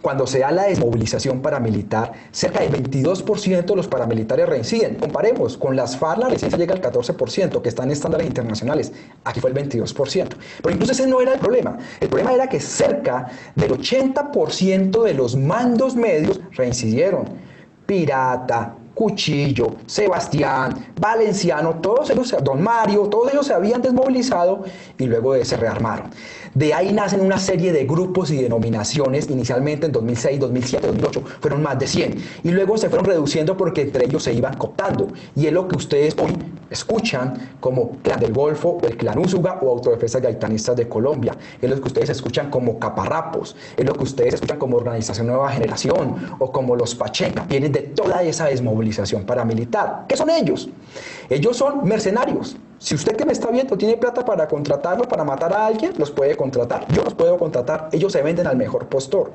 Cuando se da la desmovilización paramilitar, cerca del 22% de los paramilitares reinciden. Comparemos, con las FARC la reincidencia llega al 14%, que está en estándares internacionales. Aquí fue el 22%. Pero incluso ese no era el problema. El problema era que cerca del 80% de los mandos medios reincidieron. Pirata, Cuchillo, Sebastián, Valenciano, todos ellos, Don Mario, todos ellos se habían desmovilizado y luego se rearmaron. De ahí nacen una serie de grupos y denominaciones, inicialmente en 2006, 2007, 2008, fueron más de 100. Y luego se fueron reduciendo porque entre ellos se iban cooptando. Y es lo que ustedes hoy escuchan como Clan del Golfo, el Clan Úsuga o Autodefensas Gaitanistas de Colombia. Es lo que ustedes escuchan como Caparrapos, es lo que ustedes escuchan como Organización Nueva Generación o como los Pachenca. Vienen de toda esa desmovilización paramilitar. ¿Qué son ellos? Ellos son mercenarios. Si usted que me está viendo tiene plata para contratarlos, para matar a alguien, los puede contratar. Yo los puedo contratar. Ellos se venden al mejor postor.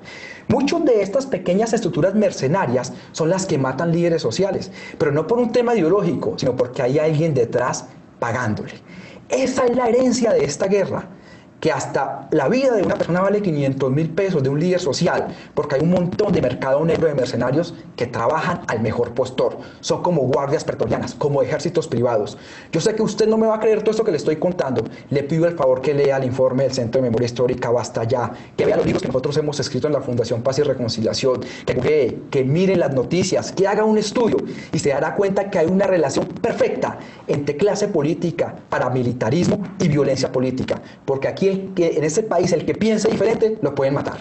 Muchas de estas pequeñas estructuras mercenarias son las que matan líderes sociales, pero no por un tema ideológico, sino porque hay alguien detrás pagándole. Esa es la herencia de esta guerra. Que hasta la vida de una persona vale 500.000 pesos de un líder social, porque hay un montón de mercado negro de mercenarios que trabajan al mejor postor. Son como guardias pretorianas, como ejércitos privados. Yo sé que usted no me va a creer todo esto que le estoy contando. Le pido el favor que lea el informe del Centro de Memoria Histórica Basta Ya, que vea los libros que nosotros hemos escrito en la Fundación Paz y Reconciliación, que mire las noticias, que haga un estudio y se dará cuenta que hay una relación perfecta entre clase política, paramilitarismo y violencia política, porque aquí que en este país el que piense diferente lo pueden matar.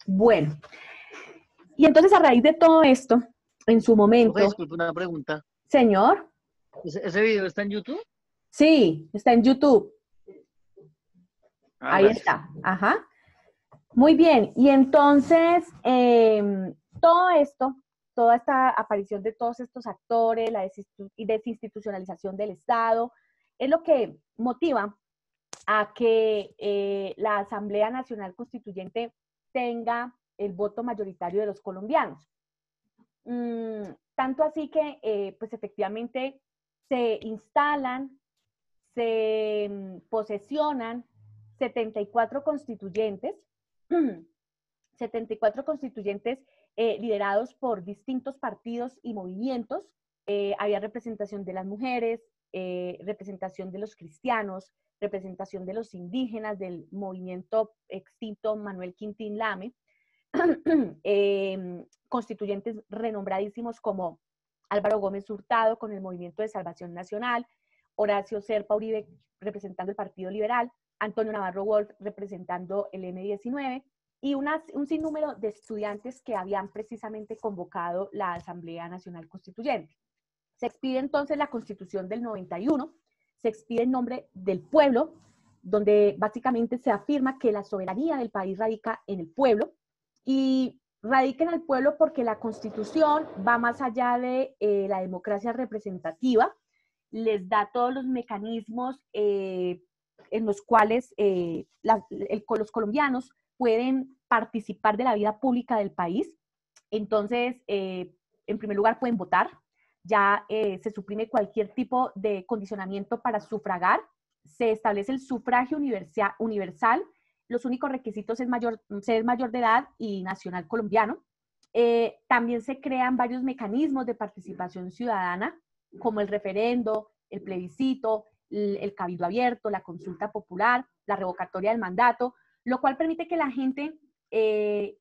Bueno, y entonces a raíz de todo esto, en su momento... Disculpe, una pregunta. Señor. ¿Ese video está en YouTube? Sí, está en YouTube. Ahí Gracias. está, ajá. Muy bien, y entonces todo esto, toda esta aparición de todos estos actores, la desinstitucionalización del Estado, es lo que motiva a que la Asamblea Nacional Constituyente tenga el voto mayoritario de los colombianos. Tanto así que, pues efectivamente, se instalan, se posesionan 74 constituyentes, 74 constituyentes liderados por distintos partidos y movimientos. Había representación de las mujeres, representación de los cristianos, representación de los indígenas, del movimiento extinto Manuel Quintín Lame, constituyentes renombradísimos como Álvaro Gómez Hurtado con el Movimiento de Salvación Nacional, Horacio Serpa Uribe representando el Partido Liberal, Antonio Navarro Wolf representando el M19 y un sinnúmero de estudiantes que habían precisamente convocado la Asamblea Nacional Constituyente. Se expide entonces la Constitución del 91, se expide en nombre del pueblo, donde básicamente se afirma que la soberanía del país radica en el pueblo, y radica en el pueblo porque la Constitución va más allá de la democracia representativa, les da todos los mecanismos en los cuales los colombianos pueden participar de la vida pública del país. Entonces, en primer lugar, pueden votar. Ya se suprime cualquier tipo de condicionamiento para sufragar. Se establece el sufragio universal. Los únicos requisitos es ser mayor de edad y nacional colombiano. También se crean varios mecanismos de participación ciudadana, como el referendo, el plebiscito, el cabildo abierto, la consulta popular, la revocatoria del mandato, lo cual permite que la gente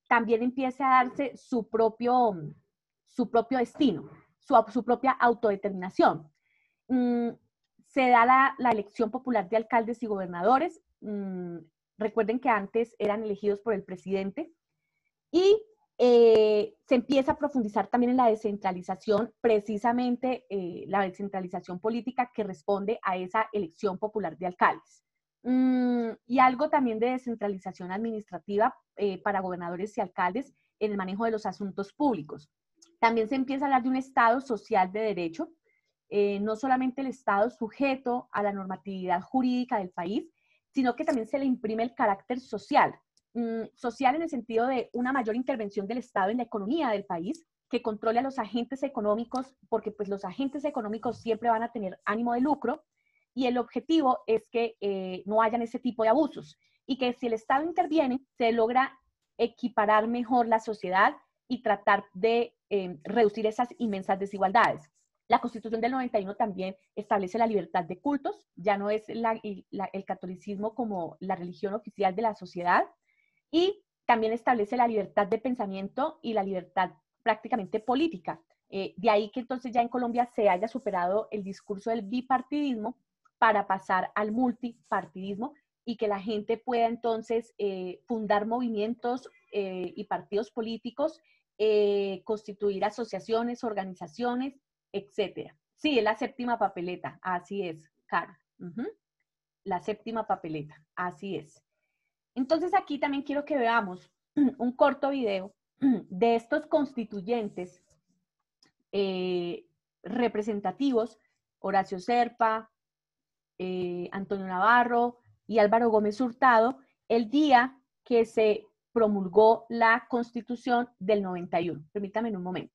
también empiece a darse su propio destino, su propia autodeterminación. Se da la elección popular de alcaldes y gobernadores. Recuerden que antes eran elegidos por el presidente. Y se empieza a profundizar también en la descentralización, precisamente la descentralización política que responde a esa elección popular de alcaldes. Y algo también de descentralización administrativa para gobernadores y alcaldes en el manejo de los asuntos públicos. También se empieza a hablar de un Estado social de derecho, no solamente el Estado sujeto a la normatividad jurídica del país, sino que también se le imprime el carácter social. Social en el sentido de una mayor intervención del Estado en la economía del país, que controle a los agentes económicos, porque pues los agentes económicos siempre van a tener ánimo de lucro, y el objetivo es que no hayan ese tipo de abusos, y que si el Estado interviene, se logra equiparar mejor la sociedad y tratar de reducir esas inmensas desigualdades. La Constitución del 91 también establece la libertad de cultos, ya no es el catolicismo como la religión oficial de la sociedad, y también establece la libertad de pensamiento y la libertad prácticamente política. De ahí que entonces ya en Colombia se haya superado el discurso del bipartidismo para pasar al multipartidismo y que la gente pueda entonces fundar movimientos y partidos políticos, constituir asociaciones, organizaciones, etc. Sí, es la séptima papeleta, así es, Caro. La séptima papeleta, así es. Entonces aquí también quiero que veamos un corto video de estos constituyentes representativos, Horacio Serpa, Antonio Navarro y Álvaro Gómez Hurtado, el día que se promulgó la Constitución del 91. Permítame un momento.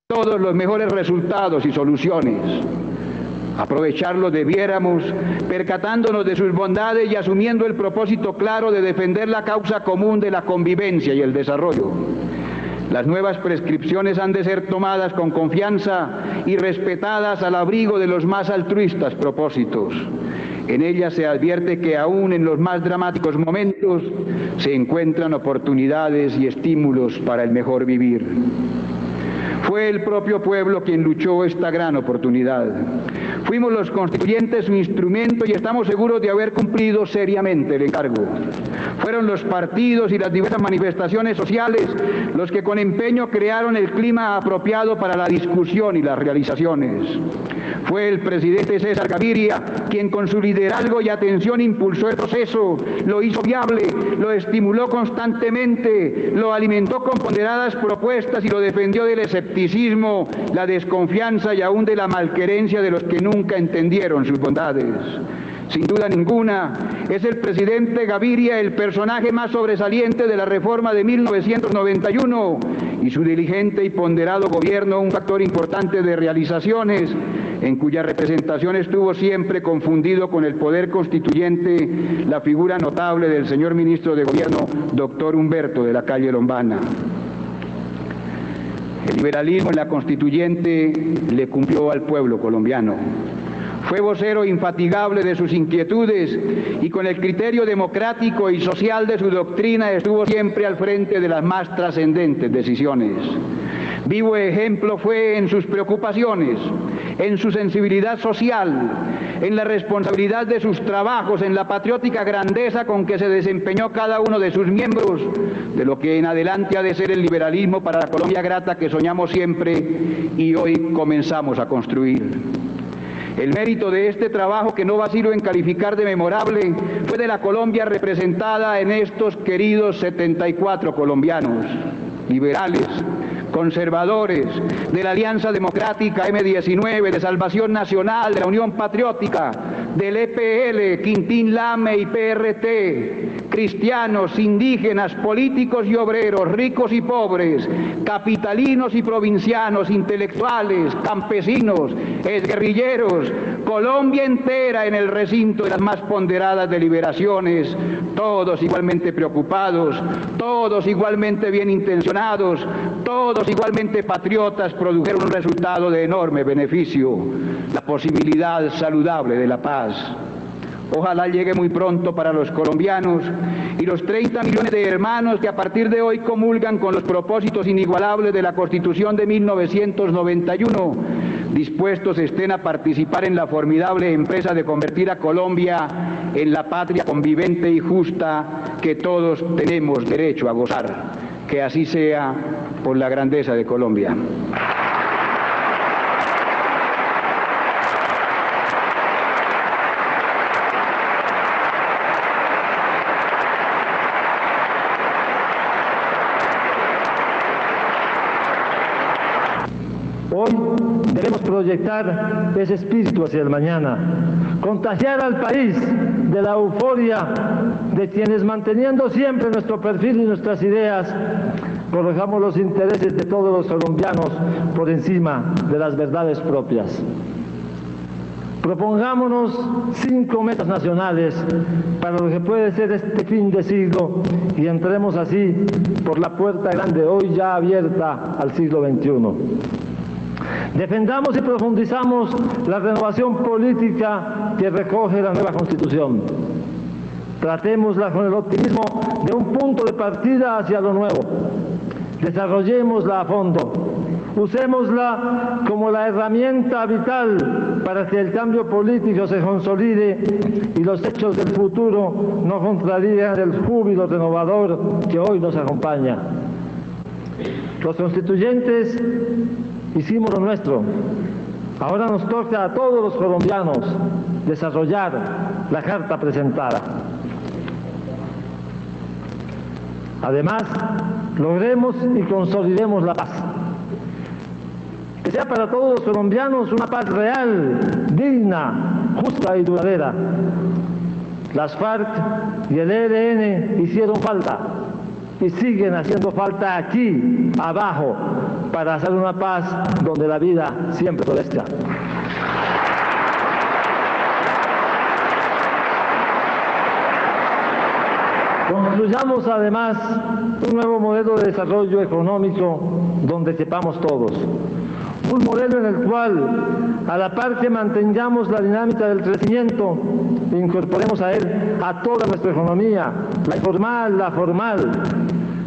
Todos los mejores resultados y soluciones. Aprovecharlo debiéramos, percatándonos de sus bondades y asumiendo el propósito claro de defender la causa común de la convivencia y el desarrollo. Las nuevas prescripciones han de ser tomadas con confianza y respetadas al abrigo de los más altruistas propósitos. En ellas se advierte que aún en los más dramáticos momentos se encuentran oportunidades y estímulos para el mejor vivir. Fue el propio pueblo quien luchó esta gran oportunidad. Fuimos los constituyentes su instrumento y estamos seguros de haber cumplido seriamente el encargo. Fueron los partidos y las diversas manifestaciones sociales los que con empeño crearon el clima apropiado para la discusión y las realizaciones. Fue el presidente César Gaviria quien con su liderazgo y atención impulsó el proceso, lo hizo viable, lo estimuló constantemente, lo alimentó con ponderadas propuestas y lo defendió del escepticismo, la desconfianza y aún de la malquerencia de los que nunca entendieron sus bondades. Sin duda ninguna, es el presidente Gaviria el personaje más sobresaliente de la reforma de 1991 y su diligente y ponderado gobierno un factor importante de realizaciones en cuya representación estuvo siempre confundido con el poder constituyente la figura notable del señor ministro de Gobierno, doctor Humberto de la Calle Lombana. El liberalismo en la constituyente le cumplió al pueblo colombiano. Fue vocero infatigable de sus inquietudes y con el criterio democrático y social de su doctrina estuvo siempre al frente de las más trascendentes decisiones. Vivo ejemplo fue en sus preocupaciones, en su sensibilidad social, en la responsabilidad de sus trabajos, en la patriótica grandeza con que se desempeñó cada uno de sus miembros, de lo que en adelante ha de ser el liberalismo para la Colombia grata que soñamos siempre y hoy comenzamos a construir. El mérito de este trabajo, que no vacilo en calificar de memorable, fue de la Colombia representada en estos queridos 74 colombianos, liberales, conservadores, de la Alianza Democrática M19, de Salvación Nacional, de la Unión Patriótica, del EPL, Quintín Lame y PRT, cristianos, indígenas, políticos y obreros, ricos y pobres, capitalinos y provincianos, intelectuales, campesinos, exguerrilleros, Colombia entera en el recinto de las más ponderadas deliberaciones, todos igualmente preocupados, todos igualmente bien intencionados, todos igualmente patriotas, produjeron un resultado de enorme beneficio, la posibilidad saludable de la paz. Ojalá llegue muy pronto para los colombianos y los 30 millones de hermanos que a partir de hoy comulgan con los propósitos inigualables de la Constitución de 1991, dispuestos estén a participar en la formidable empresa de convertir a Colombia en la patria convivente y justa que todos tenemos derecho a gozar. Que así sea, por la grandeza de Colombia. Hoy debemos proyectar ese espíritu hacia el mañana, contagiar al país de la euforia de quienes, manteniendo siempre nuestro perfil y nuestras ideas, colocamos los intereses de todos los colombianos por encima de las verdades propias. Propongámonos 5 metas nacionales para lo que puede ser este fin de siglo y entremos así por la puerta grande, hoy ya abierta al siglo XXI. Defendamos y profundizamos la renovación política que recoge la nueva Constitución. Tratémosla con el optimismo de un punto de partida hacia lo nuevo. Desarrollémosla a fondo. Usémosla como la herramienta vital para que el cambio político se consolide y los hechos del futuro no contradigan el júbilo renovador que hoy nos acompaña. Los constituyentes hicimos lo nuestro. Ahora nos toca a todos los colombianos desarrollar la carta presentada. Además, logremos y consolidemos la paz. Que sea para todos los colombianos una paz real, digna, justa y duradera. Las FARC y el ELN hicieron falta y siguen haciendo falta aquí, abajo, para hacer una paz donde la vida siempre florezca. Construyamos además un nuevo modelo de desarrollo económico donde quepamos todos. Un modelo en el cual, a la par que mantengamos la dinámica del crecimiento, incorporemos a él a toda nuestra economía, la informal, la formal.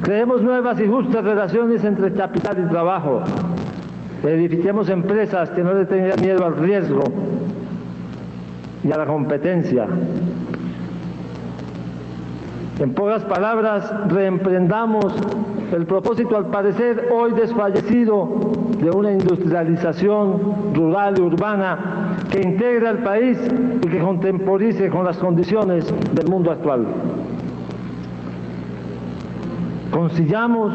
Creemos nuevas y justas relaciones entre capital y trabajo. Edifiquemos empresas que no le tengan miedo al riesgo y a la competencia. En pocas palabras, reemprendamos el propósito, al parecer hoy desfallecido, de una industrialización rural y urbana que integre al país y que contemporice con las condiciones del mundo actual. Consigamos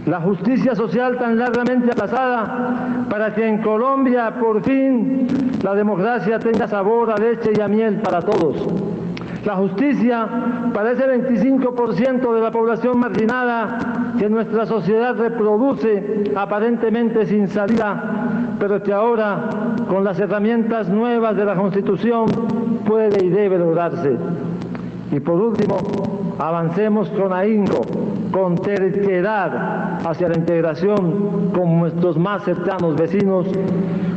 la justicia social tan largamente aplazada para que en Colombia por fin la democracia tenga sabor a leche y a miel para todos. La justicia para ese 25% de la población marginada que nuestra sociedad reproduce aparentemente sin salida, pero que ahora, con las herramientas nuevas de la Constitución, puede y debe lograrse. Y por último, avancemos con ahínco, con terquedad hacia la integración con nuestros más cercanos vecinos,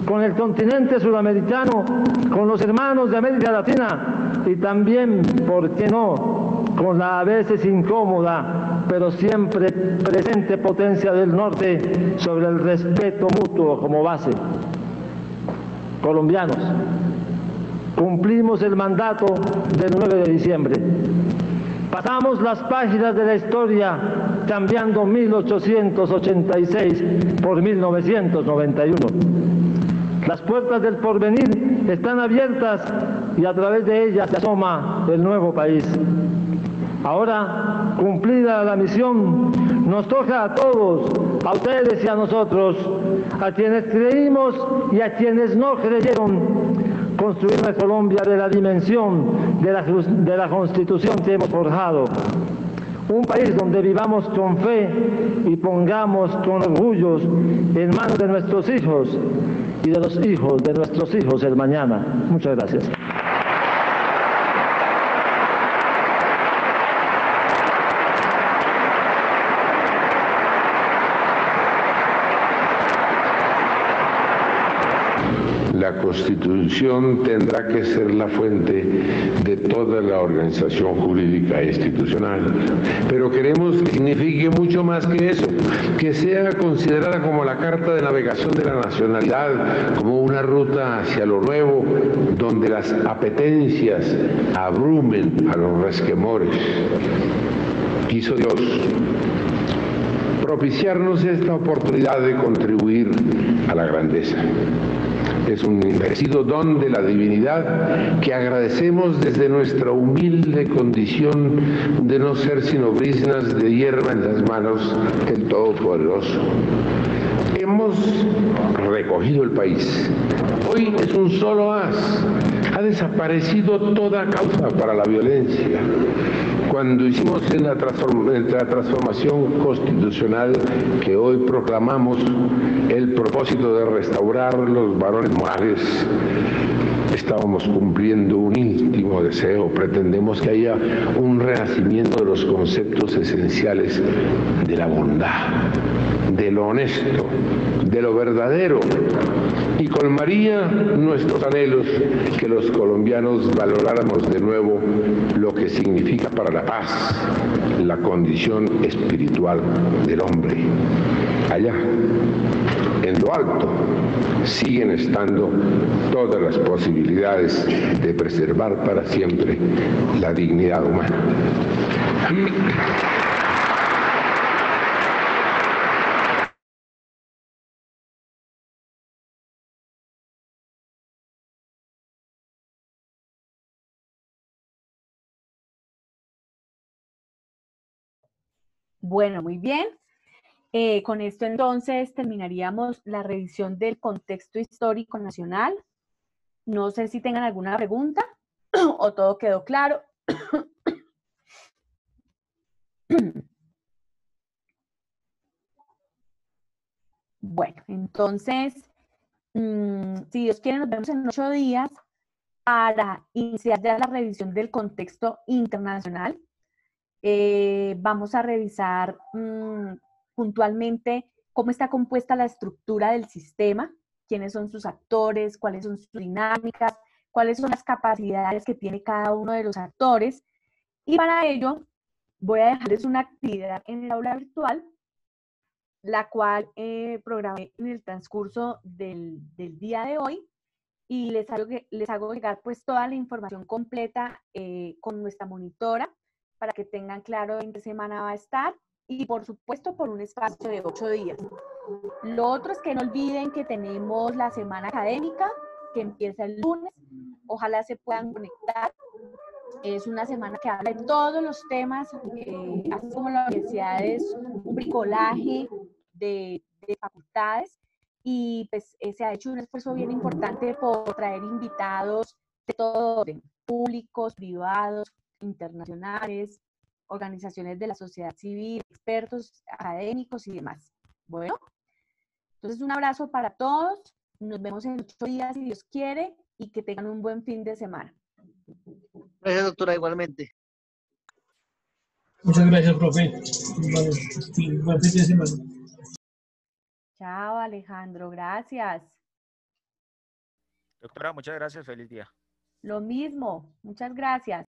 con el continente sudamericano, con los hermanos de América Latina y también, ¿por qué no?, con la a veces incómoda, pero siempre presente potencia del norte sobre el respeto mutuo como base. colombianos, cumplimos el mandato del 9 de diciembre. Pasamos las páginas de la historia cambiando 1886 por 1991. Las puertas del porvenir están abiertas y a través de ellas se asoma el nuevo país. Ahora, cumplida la misión, nos toca a todos, a ustedes y a nosotros, a quienes creímos y a quienes no creyeron, construir una Colombia de la dimensión de la Constitución que hemos forjado. Un país donde vivamos con fe y pongamos con orgullo en manos de nuestros hijos y de los hijos de nuestros hijos el mañana. Muchas gracias. La Constitución tendrá que ser la fuente de toda la organización jurídica e institucional, pero queremos que signifique mucho más que eso, que sea considerada como la carta de navegación de la nacionalidad, como una ruta hacia lo nuevo, donde las apetencias abrumen a los resquemores. Quiso Dios propiciarnos esta oportunidad de contribuir a la grandeza. Es un inmerecido don de la divinidad que agradecemos desde nuestra humilde condición de no ser sino briznas de hierba en las manos del Todopoderoso. Hemos recogido el país. Hoy es un solo haz. Ha desaparecido toda causa para la violencia. Cuando hicimos la transformación constitucional que hoy proclamamos, el propósito de restaurar los valores morales, estábamos cumpliendo un íntimo deseo. Pretendemos que haya un renacimiento de los conceptos esenciales de la bondad, de lo honesto, de lo verdadero, y colmaría nuestros anhelos que los colombianos valoráramos de nuevo lo que significa para la paz la condición espiritual del hombre. Allá, en lo alto, siguen estando todas las posibilidades de preservar para siempre la dignidad humana. Bueno, muy bien. Con esto entonces terminaríamos la revisión del contexto histórico nacional. No sé si tengan alguna pregunta o todo quedó claro. Bueno, entonces, si Dios quiere, nos vemos en 8 días para iniciar ya la revisión del contexto internacional. Vamos a revisar puntualmente cómo está compuesta la estructura del sistema, quiénes son sus actores, cuáles son sus dinámicas, cuáles son las capacidades que tiene cada uno de los actores. Y para ello voy a dejarles una actividad en el aula virtual, la cual programé en el transcurso del día de hoy, y les hago llegar pues toda la información completa con nuestra monitora para que tengan claro en qué semana va a estar, y por supuesto por un espacio de 8 días. Lo otro es que no olviden que tenemos la semana académica que empieza el lunes. Ojalá se puedan conectar. Es una semana que habla de todos los temas, así como la universidad es un bricolaje de facultades, y pues se ha hecho un esfuerzo bien importante por traer invitados de todo orden, públicos, privados, internacionales, organizaciones de la sociedad civil, expertos, académicos y demás. Bueno, entonces un abrazo para todos, nos vemos en 8 días si Dios quiere, y que tengan un buen fin de semana. Gracias, doctora, igualmente. Muchas gracias, profe. Buen fin de semana. Chao, Alejandro, gracias. Doctora, muchas gracias, feliz día. Lo mismo, muchas gracias.